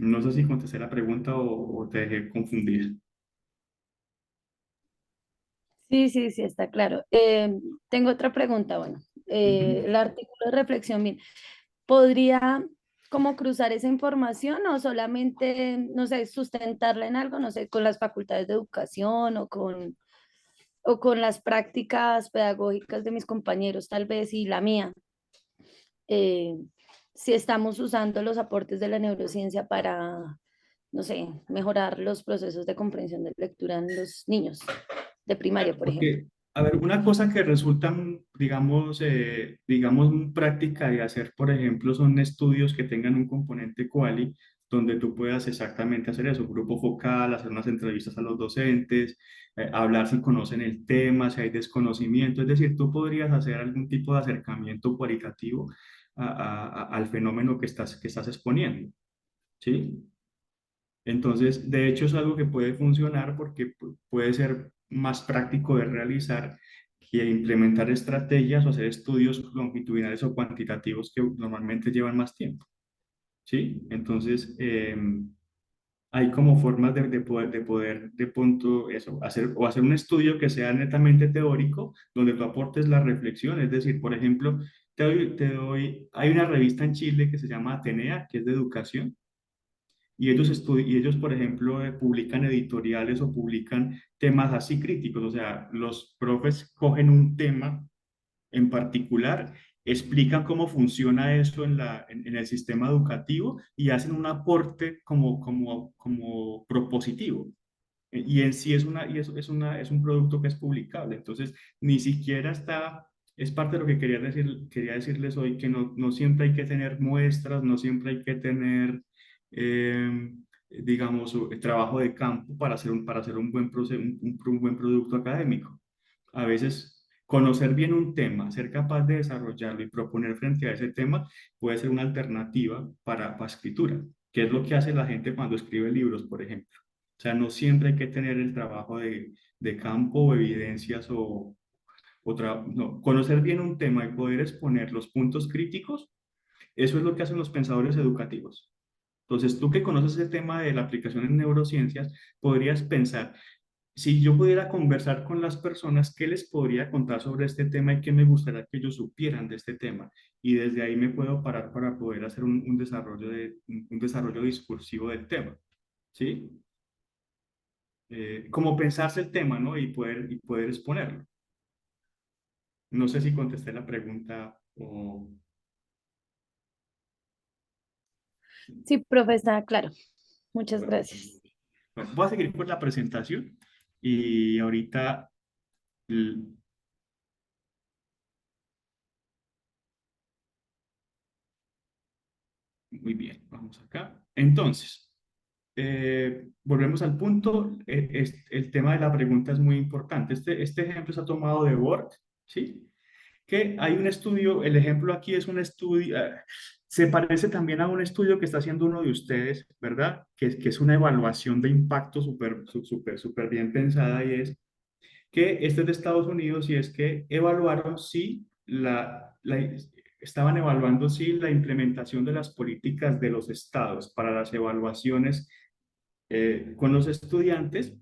No sé si contesté la pregunta o te dejé confundir. Sí, sí, sí, está claro. Tengo otra pregunta, bueno, Ujú. el artículo de reflexión, bien, ¿podría como cruzar esa información o solamente, no sé, sustentarla en algo, no sé, con las facultades de educación o con las prácticas pedagógicas de mis compañeros, tal vez, y la mía? eh, si estamos usando los aportes de la neurociencia para, no sé, mejorar los procesos de comprensión de lectura en los niños de primaria, por ejemplo. Porque, a ver, una cosa que resulta, digamos, práctica de hacer, por ejemplo, son estudios que tengan un componente quali, donde tú puedas exactamente hacer eso, grupo focal, hacer unas entrevistas a los docentes, hablar si conocen el tema, si hay desconocimiento, es decir, tú podrías hacer algún tipo de acercamiento cualitativo al fenómeno que estás exponiendo, ¿sí? Entonces, de hecho, es algo que puede funcionar porque puede ser más práctico de realizar que implementar estrategias o hacer estudios longitudinales o cuantitativos que normalmente llevan más tiempo, ¿sí? Entonces, hay como formas de poder, de punto, eso, hacer un estudio que sea netamente teórico, donde tú aportes la reflexión, es decir, por ejemplo, hay una revista en Chile que se llama Atenea, que es de educación, y ellos, por ejemplo, publican editoriales o publican temas así críticos. O sea, los profes cogen un tema en particular, explican cómo funciona eso en el sistema educativo y hacen un aporte como propositivo. Y en sí es un producto que es publicable. Entonces, ni siquiera es parte de lo que quería decirles hoy, que no siempre hay que tener muestras, no siempre hay que tener, eh, digamos, trabajo de campo para hacer un buen producto académico. A veces conocer bien un tema, ser capaz de desarrollarlo y proponer frente a ese tema puede ser una alternativa para escritura, que es lo que hace la gente cuando escribe libros, por ejemplo. O sea, no siempre hay que tener el trabajo de campo o evidencias o no, conocer bien un tema y poder exponer los puntos críticos, eso es lo que hacen los pensadores educativos. Entonces, tú que conoces ese tema de la aplicación en neurociencias, podrías pensar, si yo pudiera conversar con las personas, ¿qué les podría contar sobre este tema y qué me gustaría que ellos supieran de este tema? Y desde ahí me puedo parar para poder hacer un desarrollo discursivo del tema, ¿sí? Como pensarse el tema, ¿no? Y poder exponerlo. No sé si contesté la pregunta o... Sí, profesora, claro. Muchas Bueno, gracias. bueno, voy a seguir con la presentación y ahorita... l- Muy bien, vamos acá. Entonces, volvemos al punto. El tema de la pregunta es muy importante. Este ejemplo está tomado de Word, ¿sí? Que hay un estudio, el ejemplo aquí es un estudio, se parece también a un estudio que está haciendo uno de ustedes, ¿verdad? Que es una evaluación de impacto súper bien pensada y es que este es de Estados Unidos y es que evaluaron si estaban evaluando si la implementación de las políticas de los estados para las evaluaciones con los estudiantes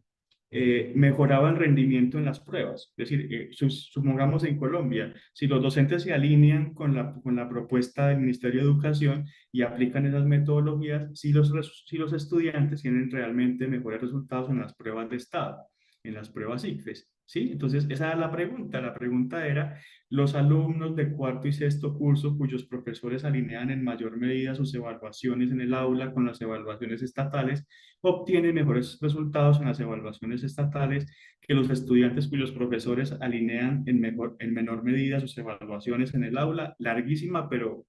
mejoraba el rendimiento en las pruebas. Es decir, supongamos en Colombia, si los docentes se alinean con la propuesta del Ministerio de Educación y aplican esas metodologías, si los estudiantes tienen realmente mejores resultados en las pruebas de estado, en las pruebas ICFES. ¿Sí? Entonces, esa era la pregunta. La pregunta era, los alumnos de cuarto y sexto curso cuyos profesores alinean en mayor medida sus evaluaciones en el aula con las evaluaciones estatales, obtienen mejores resultados en las evaluaciones estatales que los estudiantes cuyos profesores alinean en menor medida sus evaluaciones en el aula. Larguísima, pero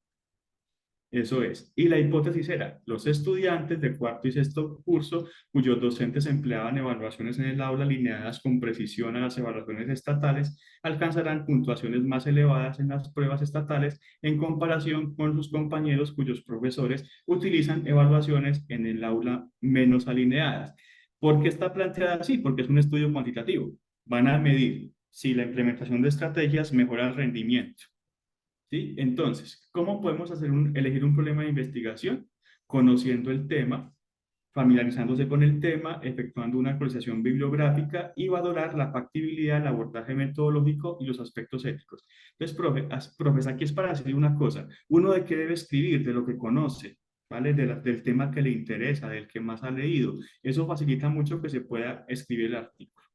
eso es. Y la hipótesis era, los estudiantes de cuarto y sexto curso, cuyos docentes empleaban evaluaciones en el aula alineadas con precisión a las evaluaciones estatales, alcanzarán puntuaciones más elevadas en las pruebas estatales en comparación con sus compañeros cuyos profesores utilizan evaluaciones en el aula menos alineadas. ¿Por qué está planteada así? Porque es un estudio cuantitativo. Van a medir si la implementación de estrategias mejora el rendimiento. ¿Sí? Entonces, ¿cómo podemos elegir un problema de investigación? Conociendo el tema, familiarizándose con el tema, efectuando una actualización bibliográfica y valorar la factibilidad, el abordaje metodológico y los aspectos éticos. Entonces, profes, aquí es para decir una cosa. Uno de qué debe escribir, de lo que conoce, ¿vale? Del tema que le interesa, del que más ha leído. Eso facilita mucho que se pueda escribir el artículo.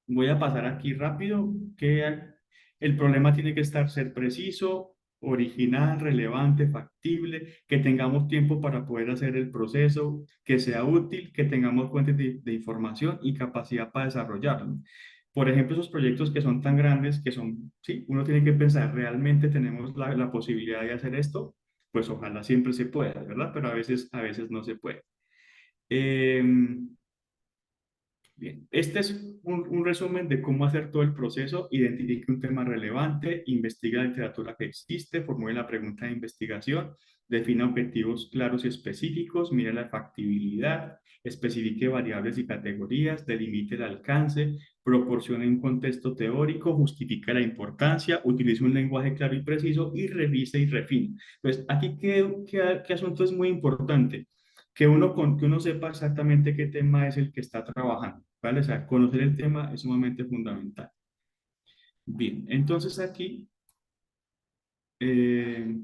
Voy a pasar aquí rápido, que el problema tiene que ser preciso, original, relevante, factible, que tengamos tiempo para poder hacer el proceso, que sea útil, que tengamos fuentes de información y capacidad para desarrollarlo. Por ejemplo, esos proyectos que son tan grandes, que son, sí, uno tiene que pensar, ¿realmente tenemos la posibilidad de hacer esto? Pues ojalá siempre se pueda, ¿verdad? Pero a veces no se puede. Bien, este es un resumen de cómo hacer todo el proceso. Identifique un tema relevante, investigue la literatura que existe, formule la pregunta de investigación, defina objetivos claros y específicos, mire la factibilidad, especifique variables y categorías, delimite el alcance, proporcione un contexto teórico, justifique la importancia, utilice un lenguaje claro y preciso y revise y refine. Entonces, aquí, ¿qué asunto es muy importante? Que uno sepa exactamente qué tema es el que está trabajando, ¿vale? O sea, conocer el tema es sumamente fundamental. Bien, entonces aquí, eh,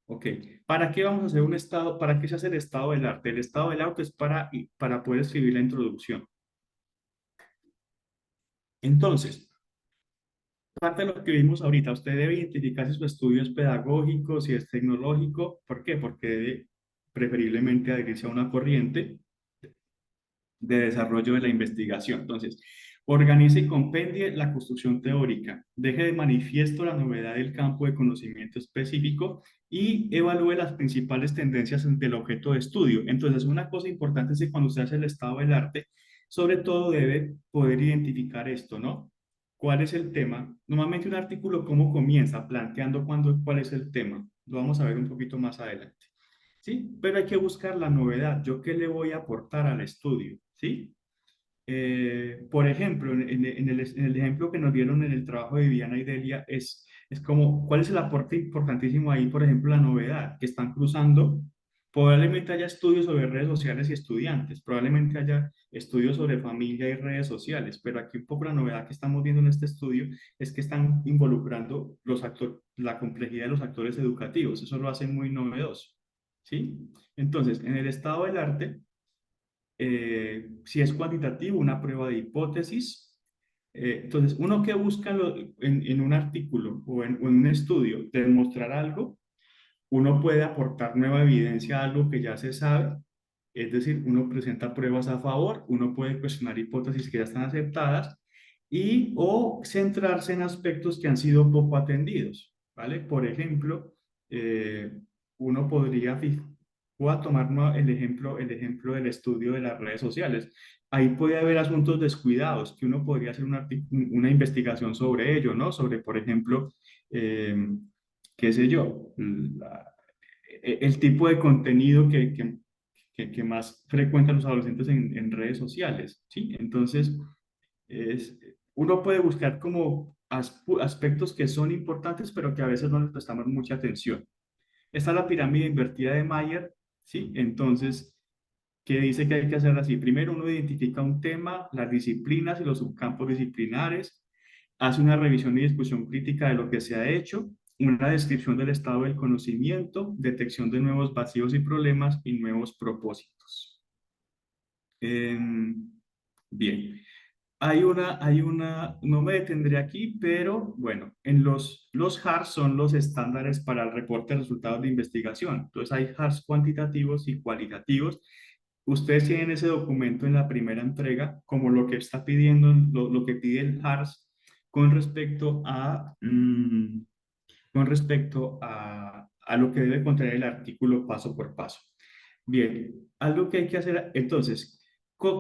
ok, ¿para qué vamos a hacer un estado? ¿Para qué se hace el estado del arte? El estado del arte es para poder escribir la introducción. Entonces, parte de lo que vimos ahorita, usted debe identificar si su estudio es pedagógico, si es tecnológico. ¿Por qué? Porque debe preferiblemente adherirse a una corriente de desarrollo de la investigación. Entonces, organice y compendie la construcción teórica, deje de manifiesto la novedad del campo de conocimiento específico y evalúe las principales tendencias del objeto de estudio. Entonces, una cosa importante es que cuando usted hace el estado del arte, sobre todo debe poder identificar esto, ¿no? ¿Cuál es el tema? Normalmente un artículo, ¿cómo comienza? Planteando cuál es el tema. Lo vamos a ver un poquito más adelante. ¿Sí? Pero hay que buscar la novedad. ¿Yo qué le voy a aportar al estudio? ¿Sí? Por ejemplo, en el ejemplo que nos dieron en el trabajo de Viviana y Delia, es como, ¿cuál es el aporte importantísimo ahí? Por ejemplo, la novedad que están cruzando. Probablemente haya estudios sobre redes sociales y estudiantes, probablemente haya estudios sobre familia y redes sociales, pero aquí un poco la novedad que estamos viendo en este estudio es que están involucrando la complejidad de los actores educativos. Eso lo hace muy novedoso, ¿sí? Entonces, en el estado del arte, si es cuantitativo, una prueba de hipótesis. Entonces, uno que busca en un artículo o en un estudio demostrar algo, uno puede aportar nueva evidencia a algo que ya se sabe, es decir, uno presenta pruebas a favor, uno puede cuestionar hipótesis que ya están aceptadas y o centrarse en aspectos que han sido poco atendidos, ¿vale? Por ejemplo, uno voy a tomar el ejemplo del estudio de las redes sociales. Ahí puede haber asuntos descuidados que uno podría hacer una investigación sobre ello, ¿no? Sobre, por ejemplo, eh, qué sé yo, el tipo de contenido que más frecuentan los adolescentes en redes sociales, ¿sí? Entonces, uno puede buscar como aspectos que son importantes, pero que a veces no les prestamos mucha atención. Está la pirámide invertida de Mayer, ¿sí? Entonces, ¿qué dice que hay que hacer así? Primero uno identifica un tema, las disciplinas y los subcampos disciplinares, hace una revisión y discusión crítica de lo que se ha hecho, una descripción del estado del conocimiento, detección de nuevos vacíos y problemas y nuevos propósitos. Bien, no me detendré aquí, pero bueno, los HARS son los estándares para el reporte de resultados de investigación. Entonces hay HARS cuantitativos y cualitativos. Ustedes tienen ese documento en la primera entrega, como lo que está pidiendo, lo que pide el HARS con respecto a lo que debe contener el artículo paso por paso. Bien, algo que hay que hacer, entonces,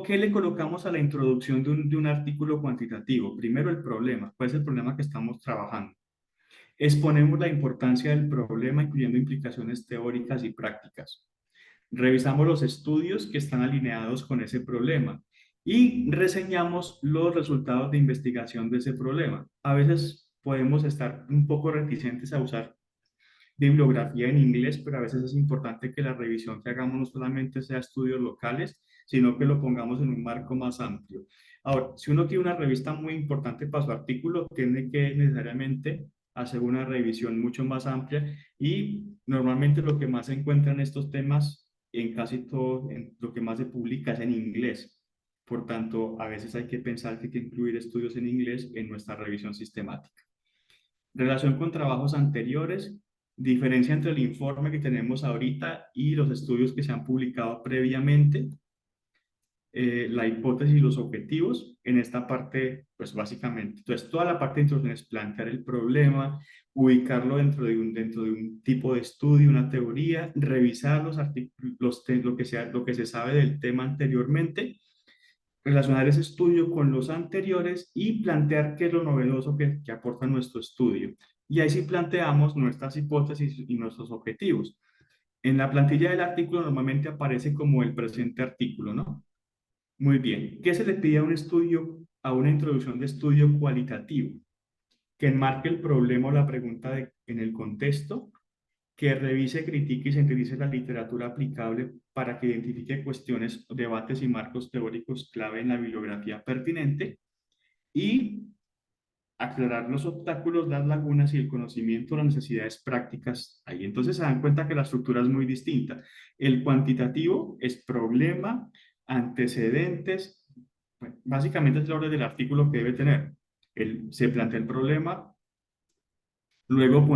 ¿qué le colocamos a la introducción de un artículo cuantitativo? Primero el problema. ¿Cuál es el problema que estamos trabajando? Exponemos la importancia del problema, incluyendo implicaciones teóricas y prácticas. Revisamos los estudios que están alineados con ese problema y reseñamos los resultados de investigación de ese problema. A veces podemos estar un poco reticentes a usar bibliografía en inglés, pero a veces es importante que la revisión que hagamos no solamente sea estudios locales, sino que lo pongamos en un marco más amplio. Ahora, si uno tiene una revista muy importante para su artículo, tiene que necesariamente hacer una revisión mucho más amplia y normalmente lo que más se encuentra en estos temas, en casi todo, en lo que más se publica es en inglés. Por tanto, a veces hay que pensar que hay que incluir estudios en inglés en nuestra revisión sistemática. Relación con trabajos anteriores, diferencia entre el informe que tenemos ahorita y los estudios que se han publicado previamente, la hipótesis y los objetivos. En esta parte, pues básicamente, entonces toda la parte de introducción es plantear el problema, ubicarlo dentro de un tipo de estudio, una teoría, revisar los artículos, lo que se sabe del tema anteriormente, relacionar ese estudio con los anteriores y plantear qué es lo novedoso que aporta nuestro estudio. Y ahí sí planteamos nuestras hipótesis y nuestros objetivos. En la plantilla del artículo normalmente aparece como el presente artículo, ¿no? Muy bien. ¿Qué se le pide a un estudio, a una introducción de estudio cualitativo? Que enmarque el problema o la pregunta en el contexto, que revise, critique y sintetice la literatura aplicable para que identifique cuestiones, debates y marcos teóricos clave en la bibliografía pertinente y aclarar los obstáculos, las lagunas y el conocimiento, las necesidades prácticas ahí. Entonces se dan cuenta que la estructura es muy distinta. El cuantitativo es problema, antecedentes, bueno, básicamente es el orden del artículo que debe tener. Se plantea el problema, luego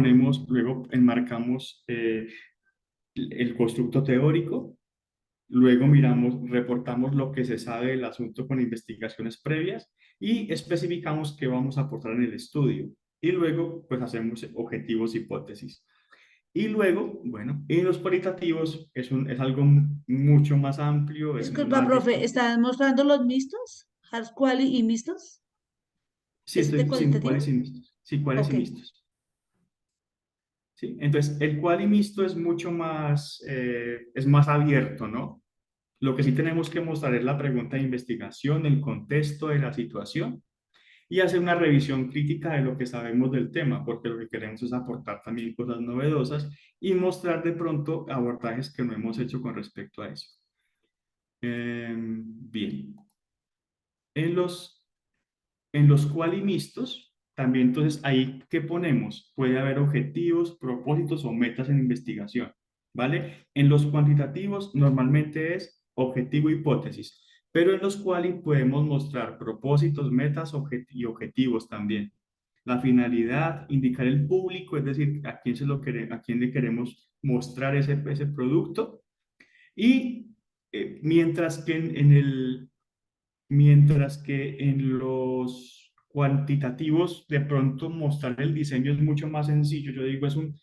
enmarcamos el constructo teórico, luego reportamos lo que se sabe del asunto con investigaciones previas y especificamos qué vamos a aportar en el estudio. Y luego, pues hacemos objetivos, hipótesis. Y luego, bueno, en los cualitativos es algo mucho más amplio. Disculpa, profe, ¿están mostrando los mixtos? ¿Hard Quali y mixtos? Sí, ¿Ese es de estoy sin cualitativo? cuáles y mixtos. Sí, cuáles y Ok. mixtos. ¿Sí? Entonces, el cual y mixto es mucho más, es más abierto, ¿no? Lo que sí tenemos que mostrar es la pregunta de investigación, el contexto de la situación y hacer una revisión crítica de lo que sabemos del tema, porque lo que queremos es aportar también cosas novedosas y mostrar de pronto abordajes que no hemos hecho con respecto a eso. Bien. En los cual y mixtos, también entonces ahí, ¿qué ponemos? Puede haber objetivos, propósitos o metas en investigación, ¿vale? En los cuantitativos normalmente es objetivo, hipótesis, pero en los quali podemos mostrar propósitos, metas y objetivos también. La finalidad, indicar el público, es decir, a quién le queremos mostrar ese producto. Y mientras que mientras que en los cuantitativos, de pronto mostrar el diseño es mucho más sencillo. Yo digo, es un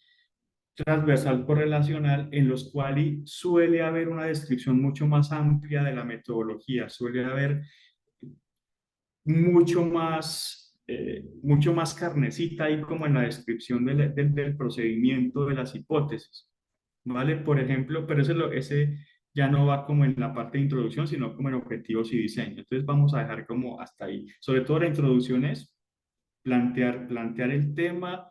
transversal correlacional en los cuales suele haber una descripción mucho más amplia de la metodología, suele haber mucho más carnecita ahí como en la descripción del procedimiento de las hipótesis, ¿vale? Por ejemplo, pero ese ya no va como en la parte de introducción, sino como en objetivos y diseño. Entonces vamos a dejar como hasta ahí. Sobre todo la introducción es plantear el tema,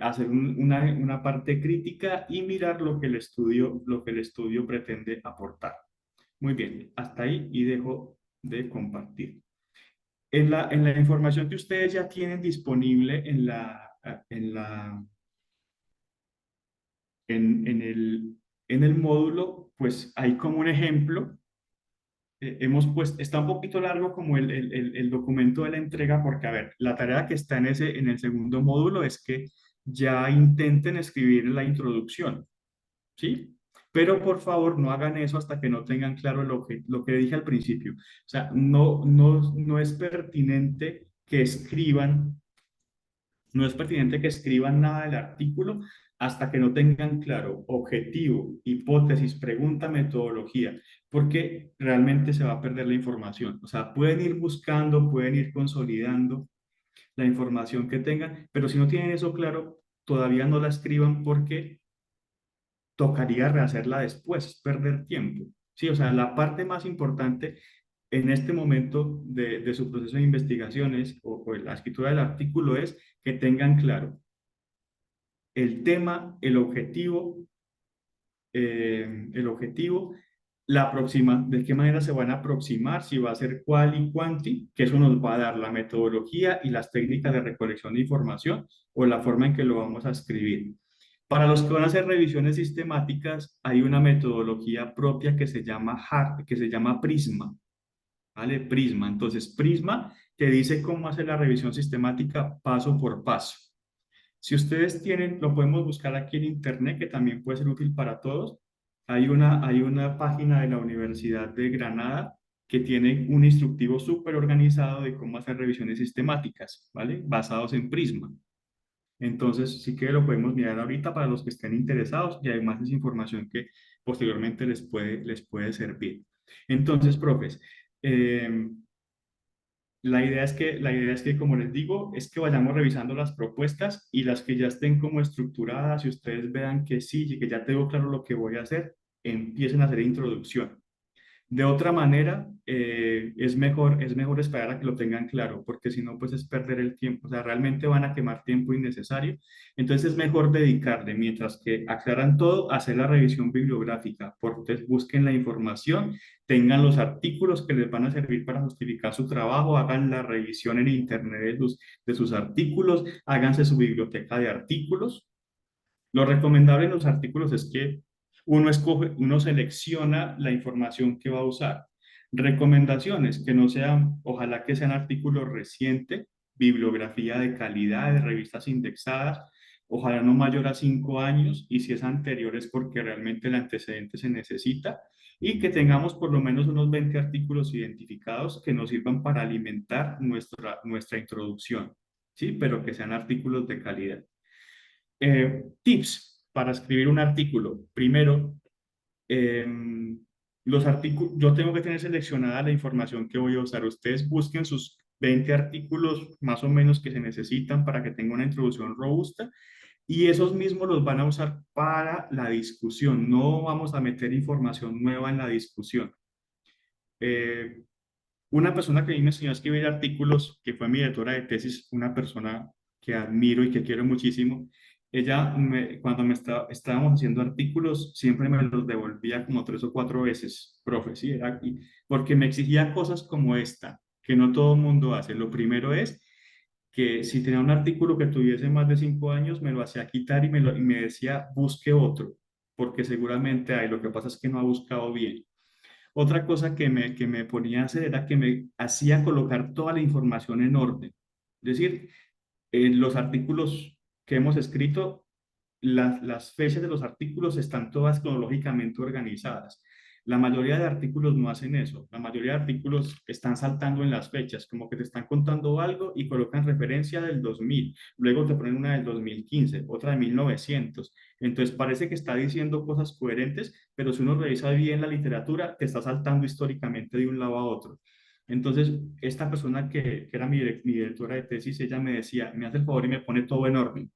hacer una parte crítica y mirar lo que el estudio pretende aportar. Muy bien, hasta ahí y dejo de compartir. En la información que ustedes ya tienen disponible en el módulo, pues hay como un ejemplo. Está un poquito largo como el documento de la entrega, porque, a ver, la tarea que está en el segundo módulo es que ya intenten escribir la introducción, ¿sí? Pero por favor no hagan eso hasta que no tengan claro lo que dije al principio. O sea, no es pertinente que escriban, no es pertinente que escriban nada del artículo hasta que no tengan claro objetivo, hipótesis, pregunta, metodología, porque realmente se va a perder la información. O sea, pueden ir buscando, pueden ir consolidando la información que tengan, pero si no tienen eso claro, todavía no la escriban porque tocaría rehacerla después, perder tiempo. Sí, o sea, la parte más importante en este momento de su proceso de investigaciones o la escritura del artículo es que tengan claro el tema, el objetivo, de qué manera se van a aproximar, si va a ser cual y quanti, que eso nos va a dar la metodología y las técnicas de recolección de información o la forma en que lo vamos a escribir. Para los que van a hacer revisiones sistemáticas, hay una metodología propia que se llama Prisma, ¿vale? Prisma. Entonces, Prisma te dice cómo hacer la revisión sistemática paso por paso. Si ustedes tienen, lo podemos buscar aquí en internet, que también puede ser útil para todos. Hay una página de la Universidad de Granada que tiene un instructivo súper organizado de cómo hacer revisiones sistemáticas, ¿vale? Basados en Prisma. Entonces, sí que lo podemos mirar ahorita para los que estén interesados y además es información que posteriormente les puede servir. Entonces, profes, eh, la idea es que, como les digo, es que vayamos revisando las propuestas y las que ya estén como estructuradas y ustedes vean que sí y que ya tengo claro lo que voy a hacer, empiecen a hacer introducción. De otra manera, es mejor esperar a que lo tengan claro, porque si no, pues es perder el tiempo. O sea, realmente van a quemar tiempo innecesario. Entonces es mejor dedicarle, mientras que aclaran todo, a hacer la revisión bibliográfica. Porque busquen la información, tengan los artículos que les van a servir para justificar su trabajo, hagan la revisión en internet de sus artículos, háganse su biblioteca de artículos. Lo recomendable en los artículos es que uno selecciona la información que va a usar. Recomendaciones que no sean, ojalá que sean artículos recientes, bibliografía de calidad, de revistas indexadas, ojalá no mayor a 5 años y si es anterior es porque realmente el antecedente se necesita y que tengamos por lo menos unos 20 artículos identificados que nos sirvan para alimentar nuestra introducción, ¿sí? Pero que sean artículos de calidad. Tips para escribir un artículo. Primero, los artículos, yo tengo que tener seleccionada la información que voy a usar. Ustedes busquen 20 artículos más o menos que se necesitan para que tenga una introducción robusta, y esos mismos los van a usar para la discusión. No vamos a meter información nueva en la discusión. Eh, una persona que a mí me enseñó a escribir artículos, que fue mi directora de tesis, una persona que admiro y que quiero muchísimo, cuando estábamos haciendo artículos, siempre me los devolvía como 3 o 4 veces, profe, ¿sí? Porque me exigía cosas como esta, que no todo el mundo hace. Lo primero es que si tenía un artículo que tuviese más de 5 años, me lo hacía quitar y me decía, busque otro, porque seguramente hay, lo que pasa es que no ha buscado bien. Otra cosa que me ponía a hacer era que me hacía colocar toda la información en orden. Es decir, en los artículos que hemos escrito, las fechas de los artículos están todas cronológicamente organizadas. La mayoría de artículos no hacen eso. La mayoría de artículos están saltando en las fechas, como que te están contando algo y colocan referencia del 2000. Luego te ponen una del 2015, otra de 1900. Entonces parece que está diciendo cosas coherentes, pero si uno revisa bien la literatura, te está saltando históricamente de un lado a otro. Entonces, esta persona que era mi directora de tesis, ella me decía, me hace el favor y me pone todo en orden.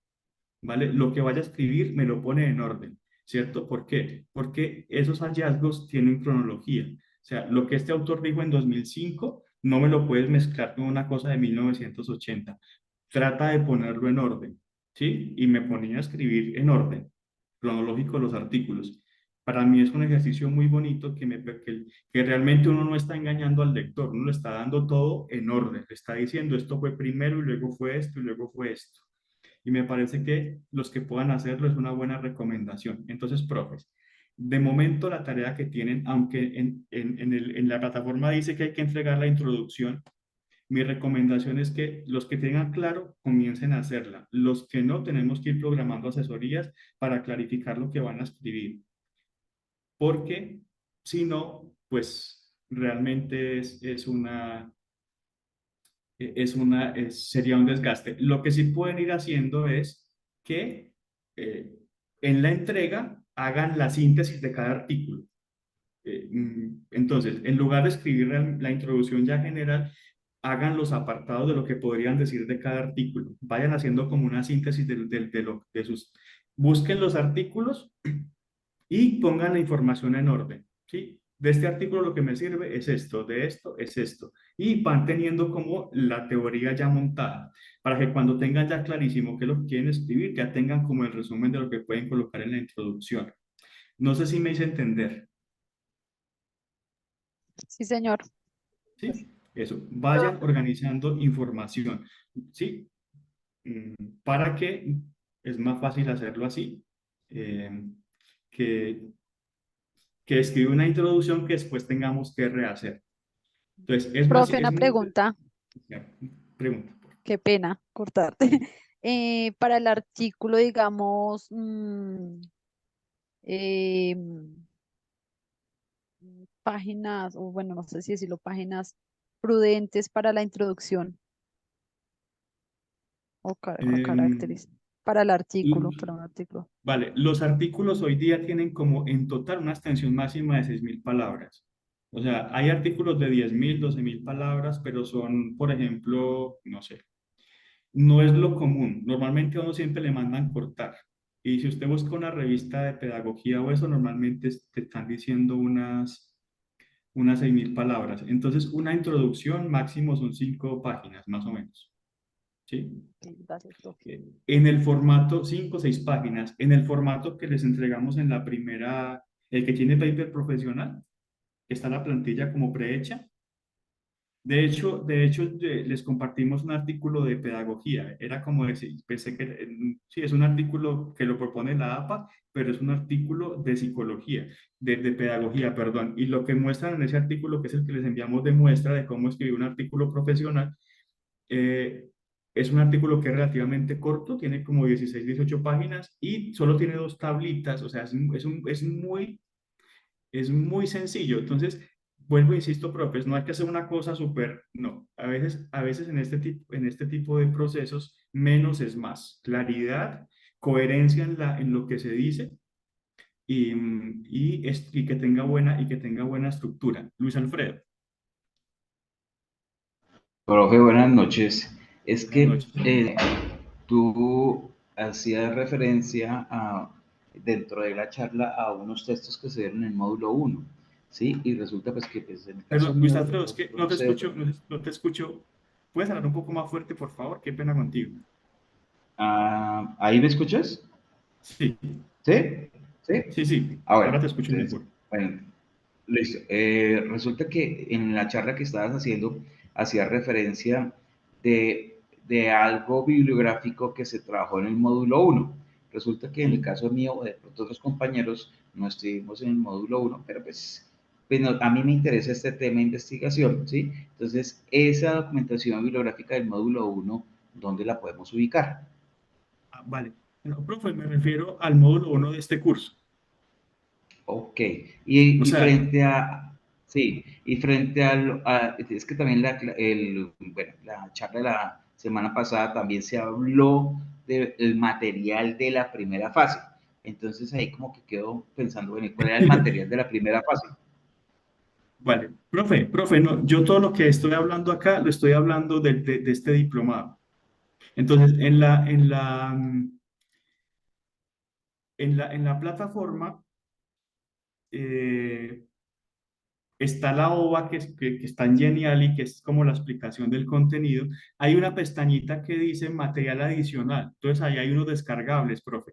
¿Vale? Lo que vaya a escribir me lo pone en orden, ¿cierto? ¿Por qué? Porque esos hallazgos tienen cronología. O sea, lo que este autor dijo en 2005 no me lo puedes mezclar con una cosa de 1980. Trata de ponerlo en orden, ¿sí? Y me ponía a escribir en orden, cronológico los artículos. Para mí es un ejercicio muy bonito que realmente uno no está engañando al lector, uno le está dando todo en orden, le está diciendo esto fue primero y luego fue esto y luego fue esto. Y me parece que los que puedan hacerlo es una buena recomendación. Entonces, profes, de momento la tarea que tienen, aunque en la plataforma dice que hay que entregar la introducción, mi recomendación es que los que tengan claro comiencen a hacerla. Los que no, tenemos que ir programando asesorías para clarificar lo que van a escribir. Porque si no, pues realmente sería un desgaste. Lo que sí pueden ir haciendo es que en la entrega hagan la síntesis de cada artículo. Entonces, en lugar de escribir la introducción ya general, hagan los apartados de lo que podrían decir de cada artículo. Vayan haciendo como una síntesis de sus... Busquen los artículos y pongan la información en orden, ¿sí? De este artículo lo que me sirve es esto, de esto es esto. Y van teniendo como la teoría ya montada, para que cuando tengan ya clarísimo qué es lo que quieren escribir, ya tengan como el resumen de lo que pueden colocar en la introducción. No sé si me hice entender, Sí, señor. ¿sí? Eso, vayan organizando información, ¿sí? Para que es más fácil hacerlo así, eh, que, que escribir una introducción que después tengamos que rehacer. Entonces, Profe, es una muy... pregunta. Ya, pregunta. Qué pena cortarte. Para el artículo, digamos, eh, páginas, o bueno, no sé si decirlo, páginas prudentes para la introducción o Em, caracteres para el artículo, y- para un artículo. vale, los artículos hoy día tienen como en total una extensión máxima de 6.000 palabras. O sea, hay artículos de 10.000, 12.000 palabras, pero son, por ejemplo, no sé, no es lo común. Normalmente a uno siempre le mandan cortar. Y si usted busca una revista de pedagogía o eso, normalmente te están diciendo unas 6.000 palabras. Entonces, una introducción máximo son 5 páginas, más o menos. ¿Sí? Sí, gracias, profe. En el formato, 5 o 6 páginas, en el formato que les entregamos en la primera, el que tiene paper profesional, que está la plantilla como prehecha. Les compartimos un artículo de pedagogía. Era como decir, pensé que sí, es un artículo que lo propone la APA, pero es un artículo de psicología, de pedagogía, perdón. Y lo que muestran en ese artículo, que es el que les enviamos de muestra de cómo escribir un artículo profesional, eh, es un artículo que es relativamente corto, tiene como 16, 18 páginas y solo tiene 2 tablitas, o sea, es muy sencillo. Entonces, vuelvo, insisto, profes, no hay que hacer una cosa súper, no. A veces en este tipo de procesos, menos es más. Claridad, coherencia en lo que se dice y y que tenga buena estructura. Luis Alfredo. Profe, buenas noches. Es Buenas que noches. tú hacías referencia dentro de la charla a unos textos que se dieron en el módulo 1, ¿sí? Y resulta pues que pues, en el caso Perdón, mío Luis de Alfredo, es que no te proceder. escucho, no te escucho. ¿Puedes hablar un poco más fuerte, por favor? Qué pena contigo. ¿Ahí me escuchas? Sí, ¿Sí? ¿Sí? sí, sí, Bueno, ahora te escucho entonces, mejor. bueno, listo. Resulta que en la charla que estabas haciendo hacía referencia de algo bibliográfico que se trabajó en el módulo 1. Resulta que en el Sí. caso mío o de pronto otros compañeros no estuvimos en el módulo 1, pero pues a mí me interesa este tema de investigación, ¿sí? Entonces, esa documentación bibliográfica del módulo 1, ¿dónde la podemos ubicar? Ah, vale. Bueno, profe, me refiero al módulo 1 de este curso. Ok, O y sea, frente a, sí, y frente es que también bueno, la charla de la semana pasada también se habló del material de la primera fase. Entonces ahí como que quedo pensando, bueno, ¿cuál era el material de la primera fase? vale. Profe, no, yo todo lo que estoy hablando acá lo estoy hablando de este diplomado. Entonces, en la plataforma eh, está la OVA que está en Geniali, que es como la explicación del contenido. Hay una pestañita que dice material adicional. Entonces, ahí hay unos descargables, profe.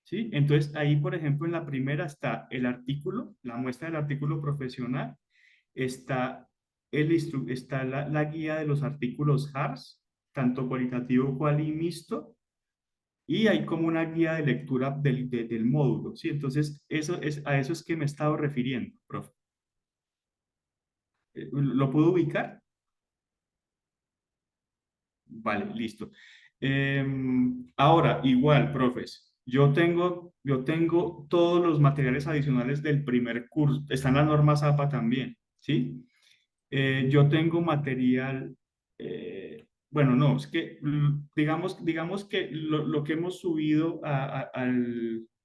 ¿Sí? Entonces, ahí, por ejemplo, en la primera está el artículo, la muestra del artículo profesional, está, está la guía de los artículos HARS, tanto cualitativo cual y mixto, y hay como una guía de lectura del módulo, ¿sí? Entonces, a eso es que me he estado refiriendo, profe. ¿Lo puedo ubicar? Vale, listo. Ahora, igual, profes, yo tengo todos los materiales adicionales del primer curso, están las normas APA también, ¿sí? Yo tengo material, bueno, no, es que digamos que lo que hemos subido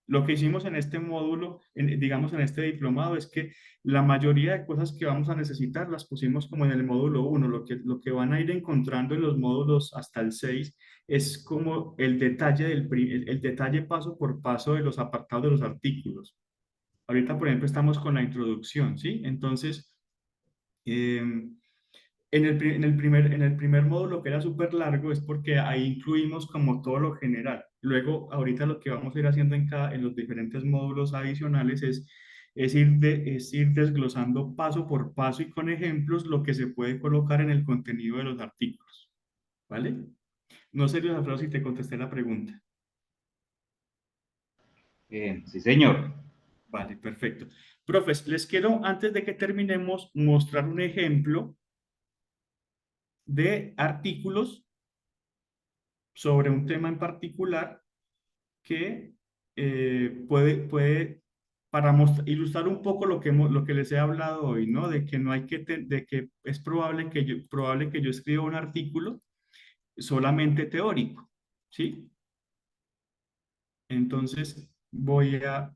lo que hicimos en este módulo, digamos en este diplomado, es que la mayoría de cosas que vamos a necesitar las pusimos como en el módulo 1. Lo que van a ir encontrando en los módulos hasta el 6 es como el detalle el detalle paso por paso de los apartados de los artículos. Ahorita, por ejemplo, estamos con la introducción, ¿sí? Entonces, em, en el primer módulo, que era súper largo, es porque ahí incluimos como todo lo general. Luego, ahorita lo que vamos a ir haciendo en los diferentes módulos adicionales es ir desglosando paso por paso y con ejemplos lo que se puede colocar en el contenido de los artículos. ¿Vale? No sé, Luis Alfredo, si te contesté la pregunta. Sí, señor. Vale, perfecto. Profes, les quiero, antes de que terminemos, mostrar un ejemplo de artículos sobre un tema en particular que para ilustrar un poco lo que les he hablado hoy, ¿no? De que no hay de que es probable que yo escriba un artículo solamente teórico, ¿sí? Entonces voy a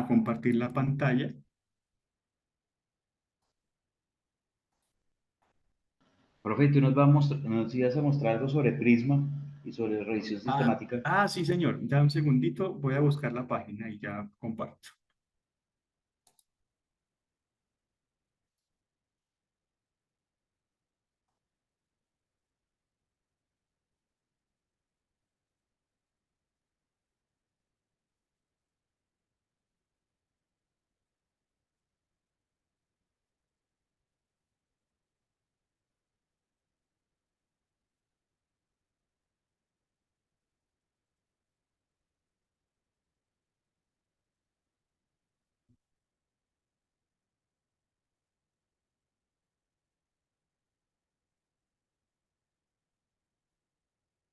compartir la pantalla. Profe, tú nos ibas a mostrar algo sobre Prisma y sobre revisión sistemática. Sí, señor. Ya un segundito, voy a buscar la página y ya comparto.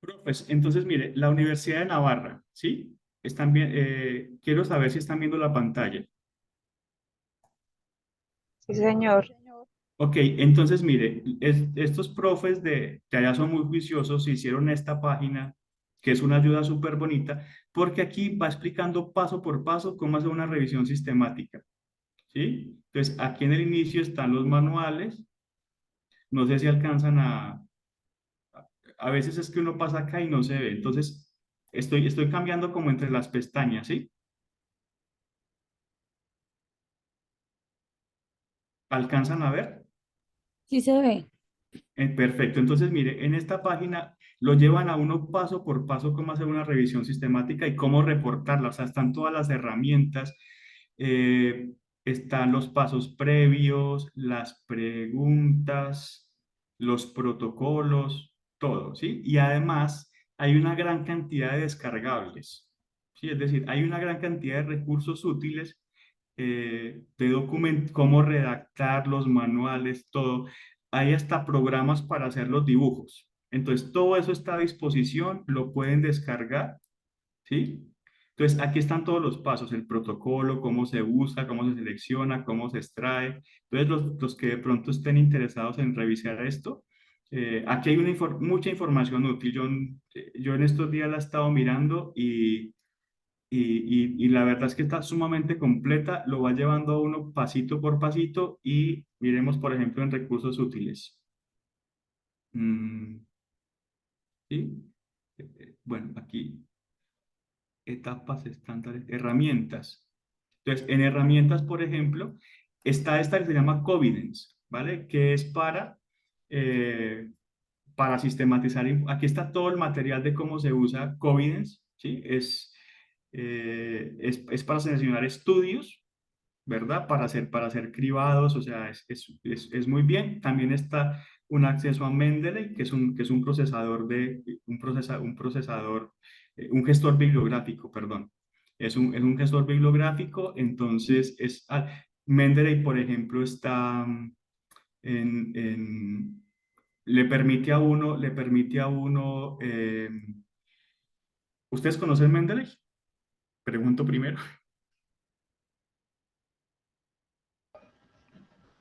Profes, entonces, mire, la Universidad de Navarra, ¿sí? Quiero saber si están viendo la pantalla. Sí, señor. Ok, entonces, mire, estos profes de allá son muy juiciosos, hicieron esta página, que es una ayuda súper bonita, porque aquí va explicando paso por paso cómo hacer una revisión sistemática. ¿sí? Entonces, aquí en el inicio están los manuales. No sé si alcanzan a veces es que uno pasa acá y no se ve. Entonces, estoy cambiando como entre las pestañas, ¿sí? ¿Alcanzan a ver? Sí se ve. Perfecto. Entonces, mire, en esta página lo llevan a uno paso por paso cómo hacer una revisión sistemática y cómo reportarla. O sea, están todas las herramientas, eh, están los pasos previos, las preguntas, los protocolos, todo, ¿sí? Y además hay una gran cantidad de descargables, ¿sí? Es decir, hay una gran cantidad de recursos útiles, de documentos, cómo redactar los manuales, todo. Hay hasta programas para hacer los dibujos. Entonces, todo eso está a disposición, lo pueden descargar, ¿sí? Entonces, aquí están todos los pasos, el protocolo, cómo se usa, cómo se selecciona, cómo se extrae. Entonces, los que de pronto estén interesados en revisar esto, aquí hay mucha información útil. Yo en estos días la he estado mirando y la verdad es que está sumamente completa, lo va llevando a uno pasito por pasito y miremos, por ejemplo, en recursos útiles. ¿Sí? Bueno, aquí, etapas estándares, herramientas. Entonces, en herramientas, por ejemplo, está esta que se llama Covidence, ¿vale? Que es eh, para sistematizar. Aquí está todo el material de cómo se usa Covidence, ¿sí? Es para seleccionar estudios, ¿verdad? Para hacer cribados, o sea, es muy bien. También está un acceso a Mendeley, que es un procesador un gestor bibliográfico, perdón. Es un gestor bibliográfico, entonces Mendeley, por ejemplo, está en, en- le permite a uno, ¿ustedes conocen Mendeley? Pregunto primero.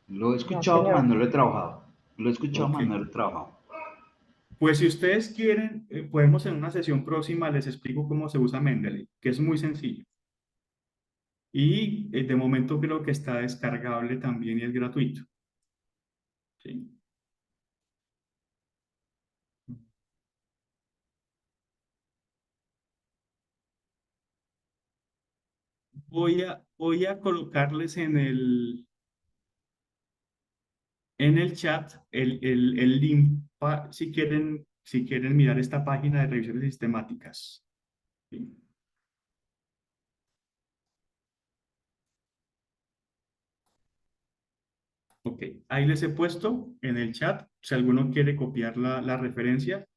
Lo he No, escuchado, mas señor. no lo he trabajado. Lo he escuchado, Ok. mas no lo he trabajado. Pues si ustedes quieren, podemos en una sesión próxima les explico cómo se usa Mendeley, que es muy sencillo. Y de momento creo que está descargable también y es gratuito. ¿Sí? Voy a colocarles en el chat el link si quieren mirar esta página de revisiones sistemáticas. ¿Sí? Ok, ahí les he puesto en el chat, si alguno quiere copiar la referencia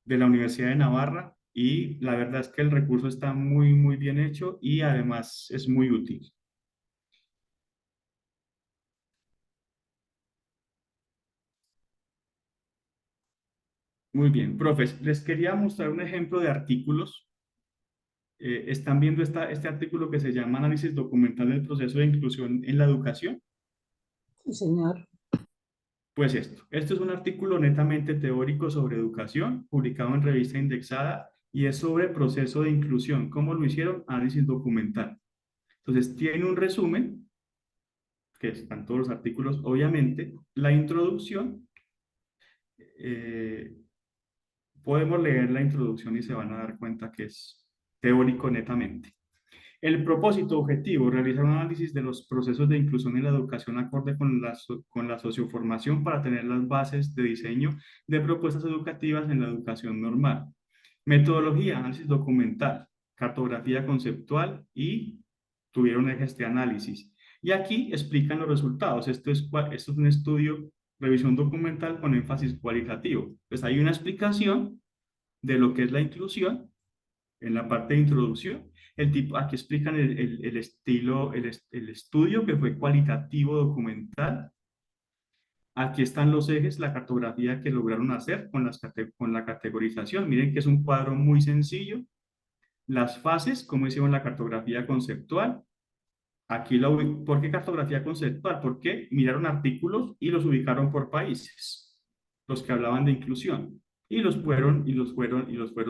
de la Universidad de Navarra, y la verdad es que el recurso está muy, muy bien hecho y además es muy útil. Muy bien, profes, les quería mostrar un ejemplo de artículos. ¿Están viendo este artículo que se llama Análisis documental del proceso de inclusión en la educación? Sí, señor. Pues esto es un artículo netamente teórico sobre educación, publicado en revista indexada, y es sobre proceso de inclusión. ¿Cómo lo hicieron? Análisis documental. Entonces, tiene un resumen, que están todos los artículos, obviamente, la introducción. eh, Podemos leer la introducción y se van a dar cuenta que es teórico netamente. El propósito objetivo, realizar un análisis de los procesos de inclusión en la educación acorde con la socioformación para tener las bases de diseño de propuestas educativas en la educación normal. Metodología, análisis documental, cartografía conceptual y tuvieron ejes de análisis. Y aquí explican los resultados. Esto es un estudio, revisión documental con énfasis cualitativo. Pues hay una explicación de lo que es la inclusión en la parte de introducción. Aquí explican el estilo, el estudio que fue cualitativo documental. Aquí están los ejes, la cartografía que lograron hacer con la categorización. Miren que es un cuadro muy sencillo. Las fases, como hicieron la cartografía conceptual. ¿Por qué cartografía conceptual? Porque miraron artículos y los ubicaron por países, los que hablaban de inclusión, y los fueron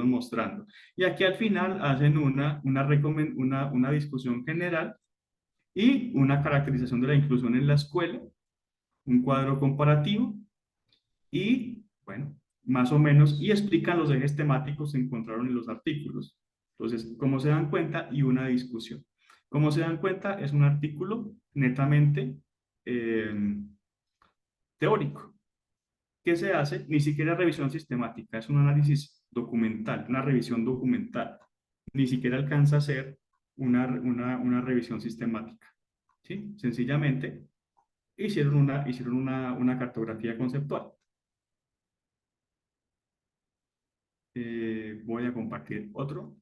mostrando. Y aquí al final hacen una discusión general y una caracterización de la inclusión en la escuela, un cuadro comparativo y, bueno, más o menos, y explican los ejes temáticos que encontraron en los artículos. Entonces, como se dan cuenta, y una discusión. Como se dan cuenta, es un artículo netamente teórico. ¿Qué se hace? Ni siquiera revisión sistemática, es un análisis documental, una revisión documental. Ni siquiera alcanza a ser una revisión sistemática. ¿Sí? Sencillamente hicieron una cartografía conceptual. Voy a compartir otro.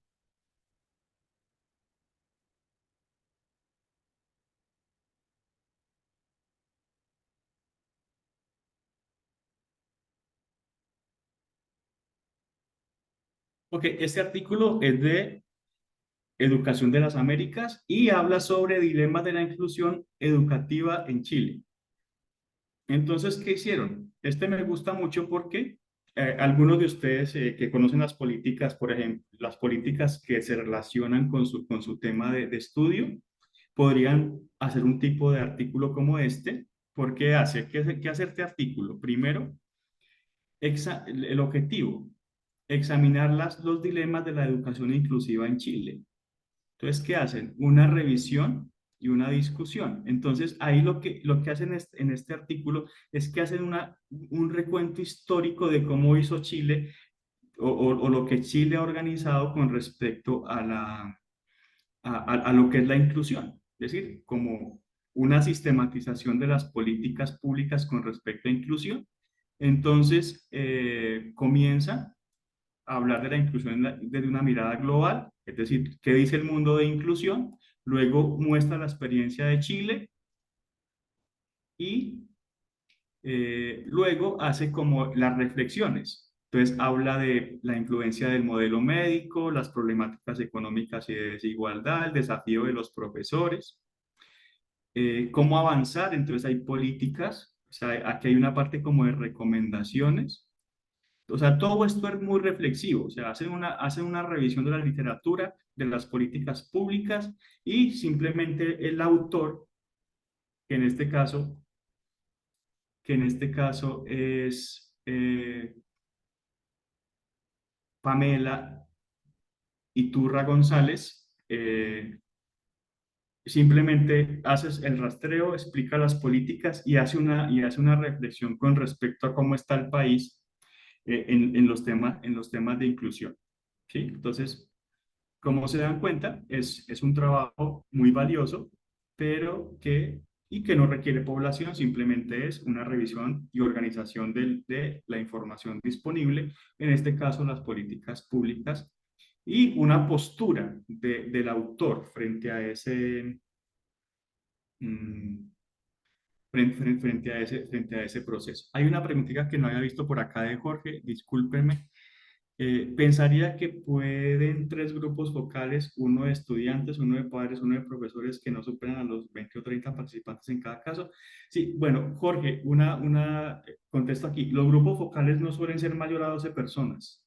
Ok, este artículo es de Educación de las Américas y habla sobre dilemas de la inclusión educativa en Chile. Entonces, ¿qué hicieron? Este me gusta mucho porque algunos de ustedes que conocen las políticas, por ejemplo, las políticas que se relacionan con su tema de estudio, podrían hacer un tipo de artículo como este. ¿Por qué hace? ¿Qué hace este artículo? Primero, el objetivo, examinar los dilemas de la educación inclusiva en Chile. Entonces, ¿qué hacen? Una revisión y una discusión. Entonces, ahí lo que hacen en este artículo es que hacen un recuento histórico de cómo hizo Chile o lo que Chile ha organizado con respecto a lo que es la inclusión. Es decir, como una sistematización de las políticas públicas con respecto a inclusión. Entonces, comienza a hablar de la inclusión desde una mirada global, es decir, qué dice el mundo de inclusión, luego muestra la experiencia de Chile y luego hace como las reflexiones. Entonces habla de la influencia del modelo médico, las problemáticas económicas y de desigualdad, el desafío de los profesores, cómo avanzar. Entonces hay políticas, o sea, aquí hay una parte como de recomendaciones. O sea, todo esto es muy reflexivo, o sea, hacen una revisión de la literatura, de las políticas públicas y simplemente el autor, que en este caso, es Pamela Iturra González, simplemente hace el rastreo, explica las políticas y hace una reflexión con respecto a cómo está el país en los temas de inclusión. ¿Sí? Entonces, como se dan cuenta, es un trabajo muy valioso, pero que no requiere población, simplemente es una revisión y organización de la información disponible, en este caso las políticas públicas, y una postura del autor frente a ese, mm, frente a ese proceso. Hay una preguntita que no había visto por acá de Jorge, discúlpeme. Pensaría que pueden tres grupos focales, uno de estudiantes, uno de padres, uno de profesores que no superan a los 20 o 30 participantes en cada caso. Sí, bueno, Jorge, contesto aquí. Los grupos focales no suelen ser mayor a 12 personas.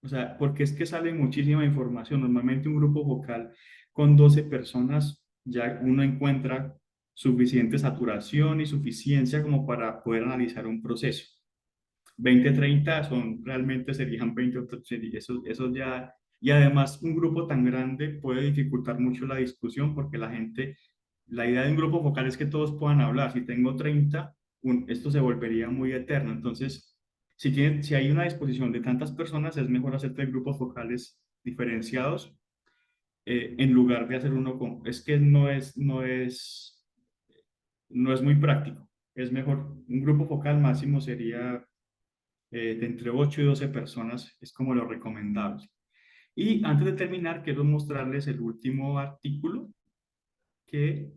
O sea, porque es que sale muchísima información. Normalmente un grupo focal con 12 personas ya uno encuentra suficiente saturación y suficiencia como para poder analizar un proceso. 20, 30 realmente serían 20 o 30, eso ya, y además un grupo tan grande puede dificultar mucho la discusión porque la idea de un grupo focal es que todos puedan hablar. Si tengo 30, esto se volvería muy eterno. Entonces, si hay una disposición de tantas personas, es mejor hacer tres grupos focales diferenciados en lugar de hacer uno con... Es que no es muy práctico. Es mejor, un grupo focal máximo sería de entre 8 y 12 personas, es como lo recomendable. Y antes de terminar, quiero mostrarles el último artículo que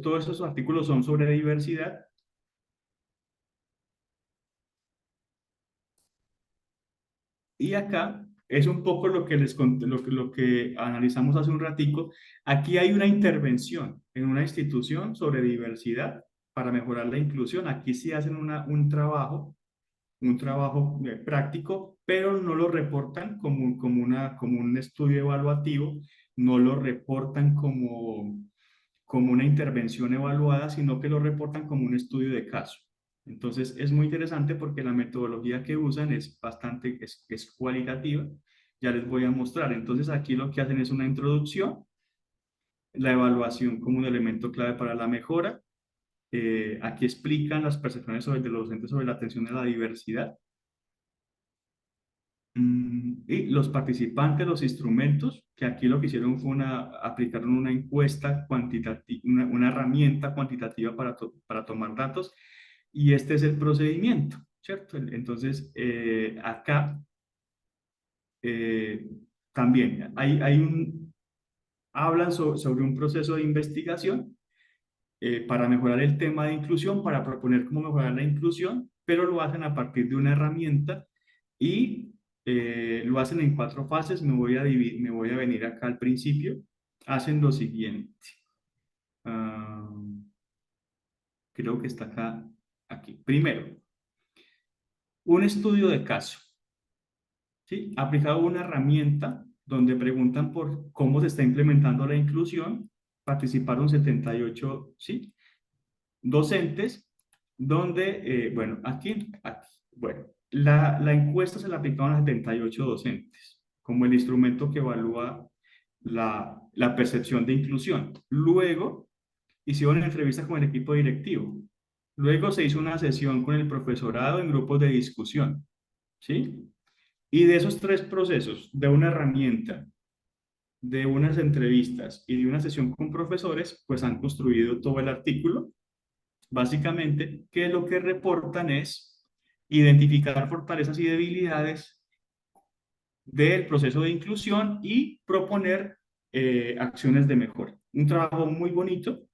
todos esos artículos son sobre diversidad. Y acá es un poco lo que les conté, lo que analizamos hace un ratico. Aquí hay una intervención en una institución sobre diversidad para mejorar la inclusión. Aquí sí hacen un trabajo un trabajo práctico, pero no lo reportan como un estudio evaluativo, no lo reportan como una intervención evaluada, sino que lo reportan como un estudio de caso. Entonces es muy interesante porque la metodología que usan es es cualitativa. Ya les voy a mostrar. Entonces aquí lo que hacen es una introducción, la evaluación como un elemento clave para la mejora. Aquí explican las percepciones de los docentes sobre la atención a la diversidad. Y los participantes, los instrumentos, que aquí lo que hicieron fue aplicaron una encuesta cuantitativa, una herramienta cuantitativa para tomar datos, y este es el procedimiento, ¿cierto? Entonces, acá también hablan sobre un proceso de investigación para mejorar el tema de inclusión, para proponer cómo mejorar la inclusión, pero lo hacen a partir de una herramienta y lo hacen en 4 fases. Me voy a venir acá al principio. Hacen lo siguiente. Creo que está aquí. Primero, un estudio de caso. ¿Sí? Aplicado una herramienta donde preguntan por cómo se está implementando la inclusión. Participaron 78, ¿sí?, docentes, donde, bueno, aquí, bueno, la encuesta se la aplicaban a 78 docentes, como el instrumento que evalúa la percepción de inclusión. Luego, hicieron entrevistas con el equipo directivo. Luego se hizo una sesión con el profesorado en grupos de discusión, ¿sí? Y de esos 3 procesos, de una herramienta, de unas entrevistas y de una sesión con profesores, pues han construido todo el artículo. Básicamente, que lo que reportan es identificar fortalezas y debilidades del proceso de inclusión y proponer acciones de mejora. Un trabajo muy bonito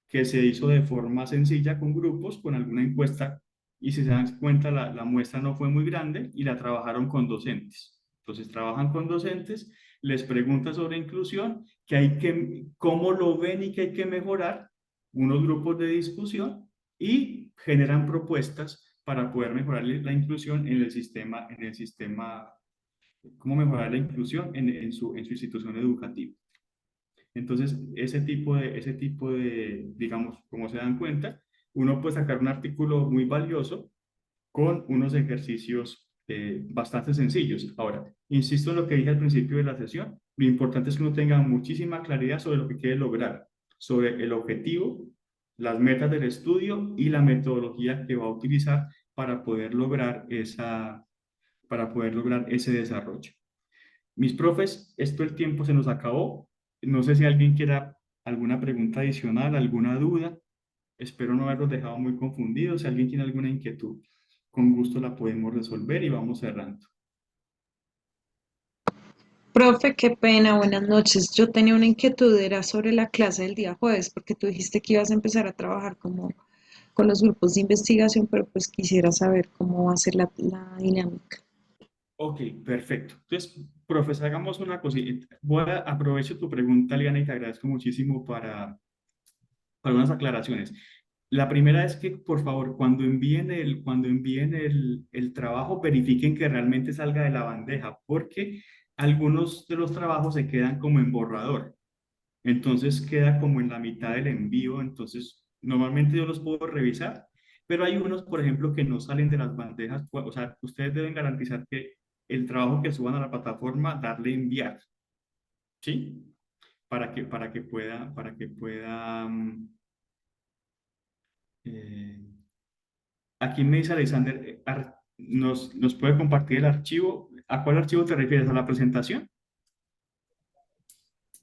que se hizo de forma sencilla con grupos, con alguna encuesta, y si se dan cuenta la muestra no fue muy grande y la trabajaron con docentes. Entonces trabajan con docentes, les preguntan sobre inclusión, cómo lo ven y qué hay que mejorar, unos grupos de discusión, y generan propuestas para poder mejorar la inclusión en el sistema, cómo mejorar la inclusión en su institución educativa. Entonces, ese tipo de, digamos, como se dan cuenta, uno puede sacar un artículo muy valioso con unos ejercicios bastante sencillos. Ahora, insisto en lo que dije al principio de la sesión, lo importante es que uno tenga muchísima claridad sobre lo que quiere lograr, sobre el objetivo, las metas del estudio y la metodología que va a utilizar para poder lograr ese desarrollo. Mis profes, el tiempo se nos acabó. No sé si alguien quiera alguna pregunta adicional, alguna duda. Espero no haberlos dejado muy confundidos. Si alguien tiene alguna inquietud, con gusto la podemos resolver y vamos cerrando. Profe, qué pena, buenas noches. Yo tenía una inquietud, era sobre la clase del día jueves, porque tú dijiste que ibas a empezar a trabajar como con los grupos de investigación, pero pues quisiera saber cómo va a ser la dinámica. Ok, perfecto. Entonces, profesor, hagamos una cosita. Aprovecho tu pregunta, Liana, y te agradezco muchísimo para unas aclaraciones. La primera es que, por favor, cuando envíen el trabajo, verifiquen que realmente salga de la bandeja, porque algunos de los trabajos se quedan como en borrador. Entonces queda como en la mitad del envío. Entonces, normalmente yo los puedo revisar, pero hay unos, por ejemplo, que no salen de las bandejas. O sea, ustedes deben garantizar que el trabajo que suban a la plataforma, darle enviar, ¿sí? Para que pueda eh, aquí me dice Alexander, ¿nos puede compartir el archivo? ¿A cuál archivo te refieres? ¿A la presentación?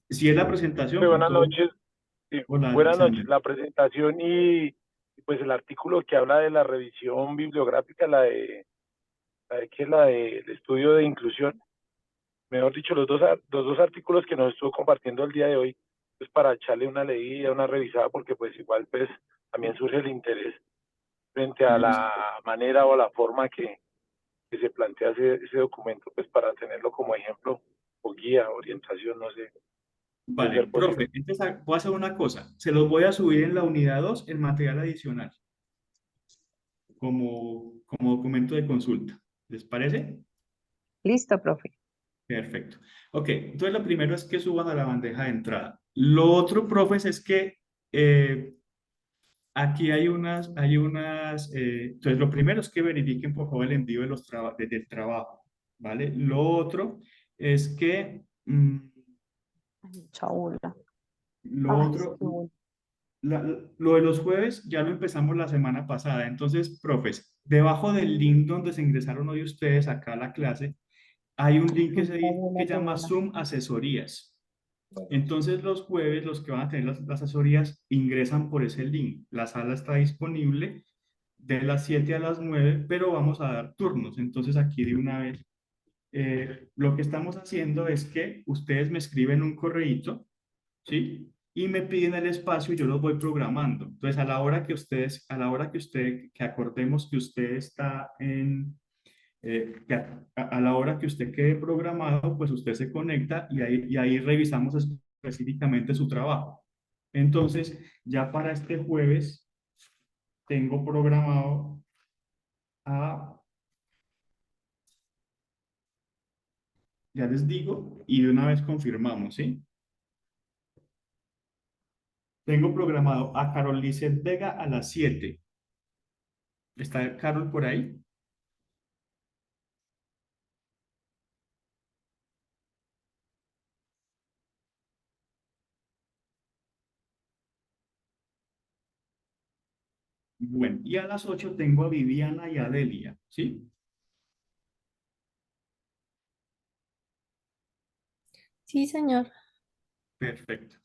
Si es la presentación, con Buenas todo. noches. Sí, Hola, buenas noches. Alexander. La presentación y pues el artículo que habla de la revisión bibliográfica, ¿qué es la del estudio de inclusión? Mejor dicho, los dos artículos que nos estuvo compartiendo el día de hoy, pues para echarle una leída, una revisada, porque pues igual pues también surge el interés frente a la manera o la forma que se plantea ese documento, pues para tenerlo como ejemplo o guía, orientación, no sé, puede Vale, ser posible. profe, entonces voy a hacer una cosa. Se los voy a subir en la unidad 2 el material adicional. como documento de consulta. ¿Les parece? Listo, profe. Perfecto. Ok, entonces lo primero es que suban a la bandeja de entrada. Lo otro, profes, es que aquí entonces lo primero es que verifiquen por favor el envío de del trabajo, ¿vale? Lo otro es que, Mucha burla. lo Ay, otro, qué bueno. lo de los jueves ya lo empezamos la semana pasada. Entonces, profes, debajo del link donde se ingresaron hoy ustedes acá a la clase, hay un link Mucha que burla, qué llama buena. Zoom Asesorías. Entonces los jueves, los que van a tener las asesorías, ingresan por ese link. La sala está disponible de las 7 a las 9, pero vamos a dar turnos. Entonces aquí de una vez, lo que estamos haciendo es que ustedes me escriben un correíto, ¿sí? Y me piden el espacio y yo los voy programando. Entonces a la hora que que acordemos que usted está que a la hora que usted quede programado, pues usted se conecta y ahí revisamos específicamente su trabajo. Entonces, ya para este jueves tengo programado a, ya les digo, y de una vez confirmamos, ¿sí? Tengo programado a Carol Lizeth Vega a las 7. ¿Está Carol por ahí? Bueno, y a las 8 tengo a Viviana y a Delia, ¿sí? Sí, señor. Perfecto.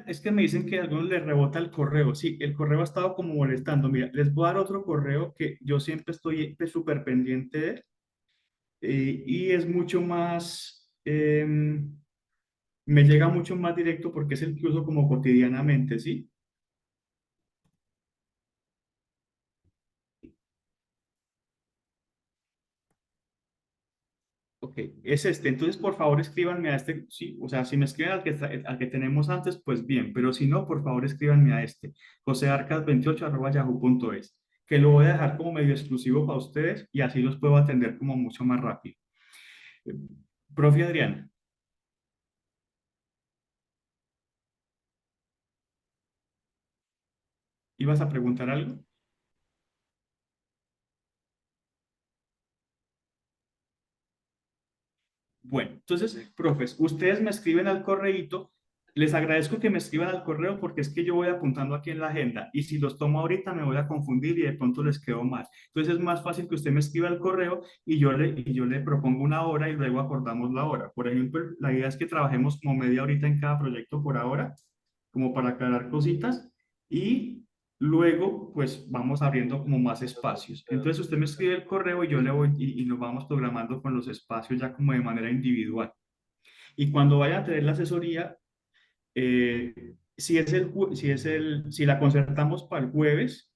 Es que me dicen que a algunos les rebota el correo. Sí, el correo ha estado como molestando. Mira, les voy a dar otro correo que yo siempre estoy súper pendiente de y es mucho más, me llega mucho más directo porque es el que uso como cotidianamente, ¿sí? Ok, es este. Entonces, por favor, escríbanme a este, sí, o sea, si me escriben al que tenemos antes, pues bien, pero si no, por favor, escríbanme a este, josearcas28@yahoo.es, que lo voy a dejar como medio exclusivo para ustedes y así los puedo atender como mucho más rápido. Eh, Profe Adriana, ¿ibas a preguntar algo? Bueno, entonces, profes, ustedes me escriben al correíto. Les agradezco que me escriban al correo porque es que yo voy apuntando aquí en la agenda y si los tomo ahorita me voy a confundir y de pronto les quedo mal. Entonces es más fácil que usted me escriba al correo y yo le propongo una hora y luego acordamos la hora. Por ejemplo, la idea es que trabajemos como media horita en cada proyecto por ahora, como para aclarar cositas y luego pues vamos abriendo como más espacios. Entonces usted me escribe el correo y yo le voy y nos vamos programando con los espacios ya como de manera individual. Y cuando vaya a tener la asesoría, si la concertamos para el jueves,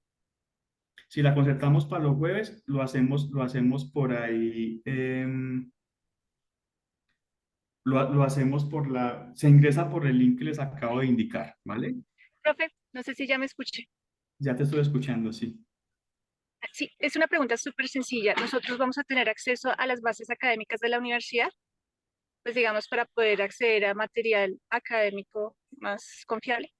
si la concertamos para los jueves, lo hacemos por ahí, lo hacemos se ingresa por el link que les acabo de indicar, ¿vale? Profe, no sé si ya me escuché. Ya te estoy escuchando, sí. Sí, es una pregunta súper sencilla. ¿Nosotros vamos a tener acceso a las bases académicas de la universidad? Pues digamos, para poder acceder a material académico más confiable.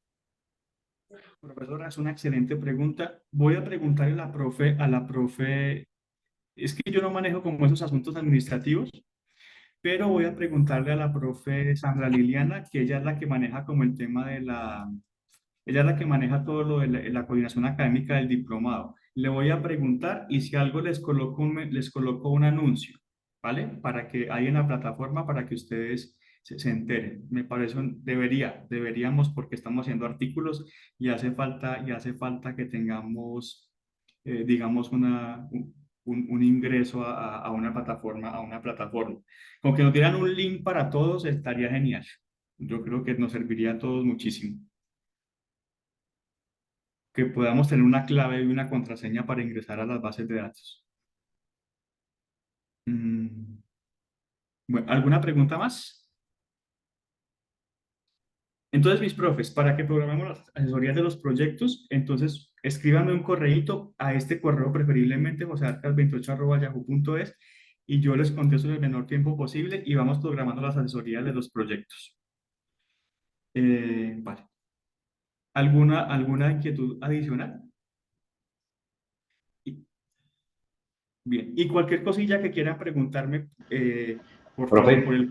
Profesora, es una excelente pregunta. Voy a preguntarle a la profe, es que yo no manejo como esos asuntos administrativos, pero voy a preguntarle a la profe Sandra Liliana, que ella es la que maneja como el tema ella es la que maneja todo lo de la coordinación académica del diplomado. Le voy a preguntar y si algo les coloco un anuncio, ¿vale? Para que hay en la plataforma para que ustedes se enteren. Me parece, deberíamos porque estamos haciendo artículos y hace falta que tengamos, digamos, un ingreso a una plataforma, a una plataforma. Con que nos dieran un link para todos estaría genial. Yo creo que nos serviría a todos muchísimo que podamos tener una clave y una contraseña para ingresar a las bases de datos. Bueno, ¿alguna pregunta más? Entonces, mis profes, para que programemos las asesorías de los proyectos, entonces escríbanme un correíto a este correo, preferiblemente josearcas28@yahoo.es, y yo les contesto en el menor tiempo posible y vamos programando las asesorías de los proyectos. Vale. ¿Alguna inquietud adicional? Y- Bien. Y cualquier cosilla que quieran preguntarme, por favor, Profe,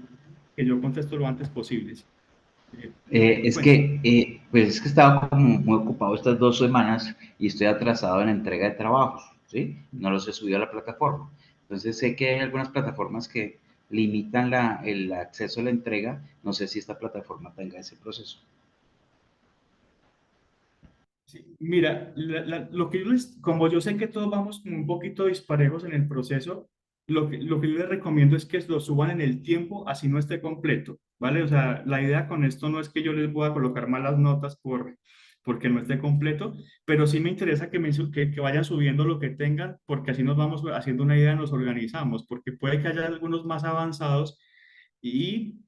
que yo contesto lo antes posible. es Cuéntame. que, pues es que estaba como muy ocupado estas 2 semanas y estoy atrasado en la entrega de trabajos, ¿sí? No los he subido a la plataforma. Entonces sé que hay algunas plataformas que limitan el acceso a la entrega. No sé si esta plataforma tenga ese proceso. Sí, mira, lo que yo como yo sé que todos vamos como un poquito disparejos en el proceso, lo que yo les recomiendo es que lo suban en el tiempo, así no esté completo, ¿vale? O sea, la idea con esto no es que yo les voy a colocar malas notas porque no esté completo, pero sí me interesa que vayan subiendo lo que tengan, porque así nos vamos haciendo una idea, nos organizamos, porque puede que haya algunos más avanzados y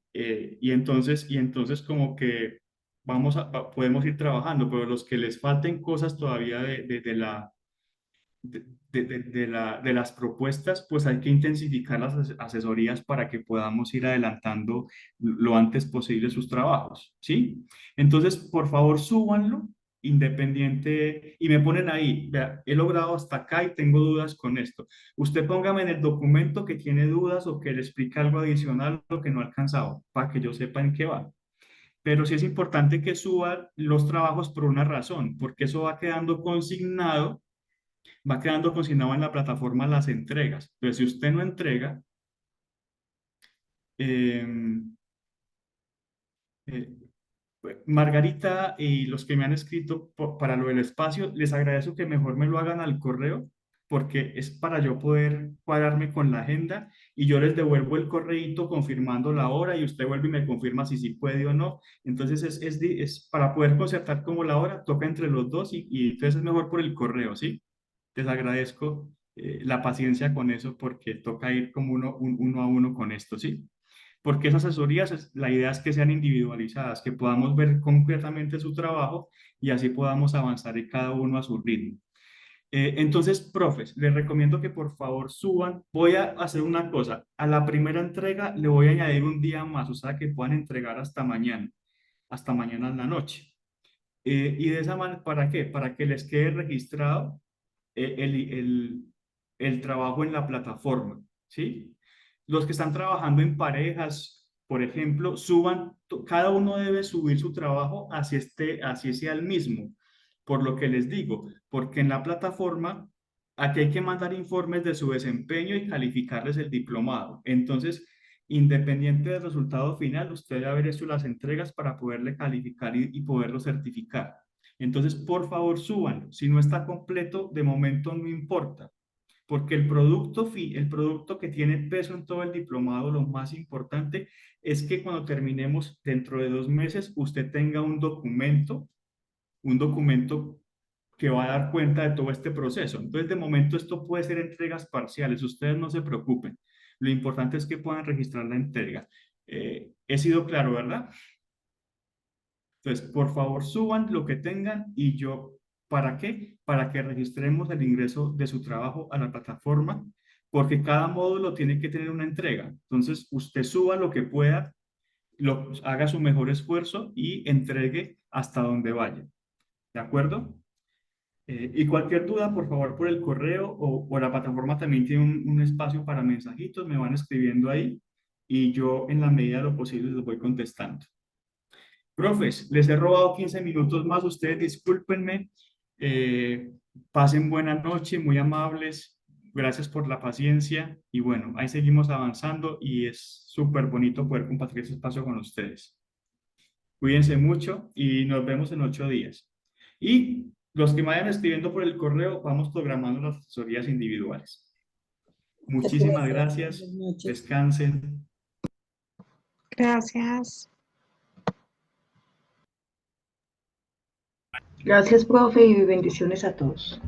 entonces como que podemos ir trabajando, pero los que les falten cosas todavía de las propuestas, pues hay que intensificar las asesorías para que podamos ir adelantando lo antes posible sus trabajos, ¿sí? Entonces, por favor, súbanlo independiente y me ponen ahí, vea, he logrado hasta acá y tengo dudas con esto. Usted póngame en el documento que tiene dudas o que le explica algo adicional o que no ha alcanzado, para que yo sepa en qué va. Pero sí es importante que suba los trabajos por una razón, porque eso va quedando consignado en la plataforma las entregas. Entonces, si usted no entrega, eh, eh, Margarita y los que me han escrito para lo del espacio, les agradezco que mejor me lo hagan al correo, porque es para yo poder cuadrarme con la agenda y yo les devuelvo el correíto confirmando la hora y usted vuelve y me confirma si sí puede o no. Entonces es para poder concertar como la hora, toca entre los dos y entonces es mejor por el correo, ¿sí? Les agradezco la paciencia con eso porque toca ir como uno a uno con esto, ¿sí? Porque esas asesorías, la idea es que sean individualizadas, que podamos ver concretamente su trabajo y así podamos avanzar y cada uno a su ritmo. Entonces, profes, les recomiendo que por favor suban. Voy a hacer una cosa. A la primera entrega le voy a añadir un día más, o sea que puedan entregar hasta mañana en la noche. Y de esa manera, ¿para qué? Para que les quede registrado el trabajo en la plataforma, ¿sí? Los que están trabajando en parejas, por ejemplo, cada uno debe subir su trabajo así sea el mismo, por lo que les digo, porque en la plataforma aquí hay que mandar informes de su desempeño y calificarles el diplomado. Entonces, independiente del resultado final, usted debe haber hecho las entregas para poderle calificar y poderlo certificar. Entonces, por favor, súbanlo. Si no está completo, de momento no importa, porque el producto que tiene peso en todo el diplomado, lo más importante es que cuando terminemos dentro de 2 meses, usted tenga un documento que va a dar cuenta de todo este proceso. Entonces, de momento, esto puede ser entregas parciales. Ustedes no se preocupen. Lo importante es que puedan registrar la entrega. He sido claro, ¿verdad? Entonces, por favor, suban lo que tengan y yo, ¿para qué? Para que registremos el ingreso de su trabajo a la plataforma, porque cada módulo tiene que tener una entrega. Entonces, usted suba lo que pueda, haga su mejor esfuerzo y entregue hasta donde vaya. ¿De acuerdo? Y cualquier duda, por favor, por el correo o la plataforma también tiene un espacio para mensajitos, me van escribiendo ahí y yo en la medida de lo posible les voy contestando. Profes, les he robado 15 minutos más, ustedes discúlpenme, eh, pasen buena noche, muy amables, gracias por la paciencia y bueno, ahí seguimos avanzando y es súper bonito poder compartir este espacio con ustedes. Cuídense mucho y nos vemos en 8 días. Y los que me vayan escribiendo por el correo, vamos programando las asesorías individuales. Muchas Muchísimas gracias. Buenas gracias, noches. descansen. Gracias. Gracias, profe, y bendiciones a todos.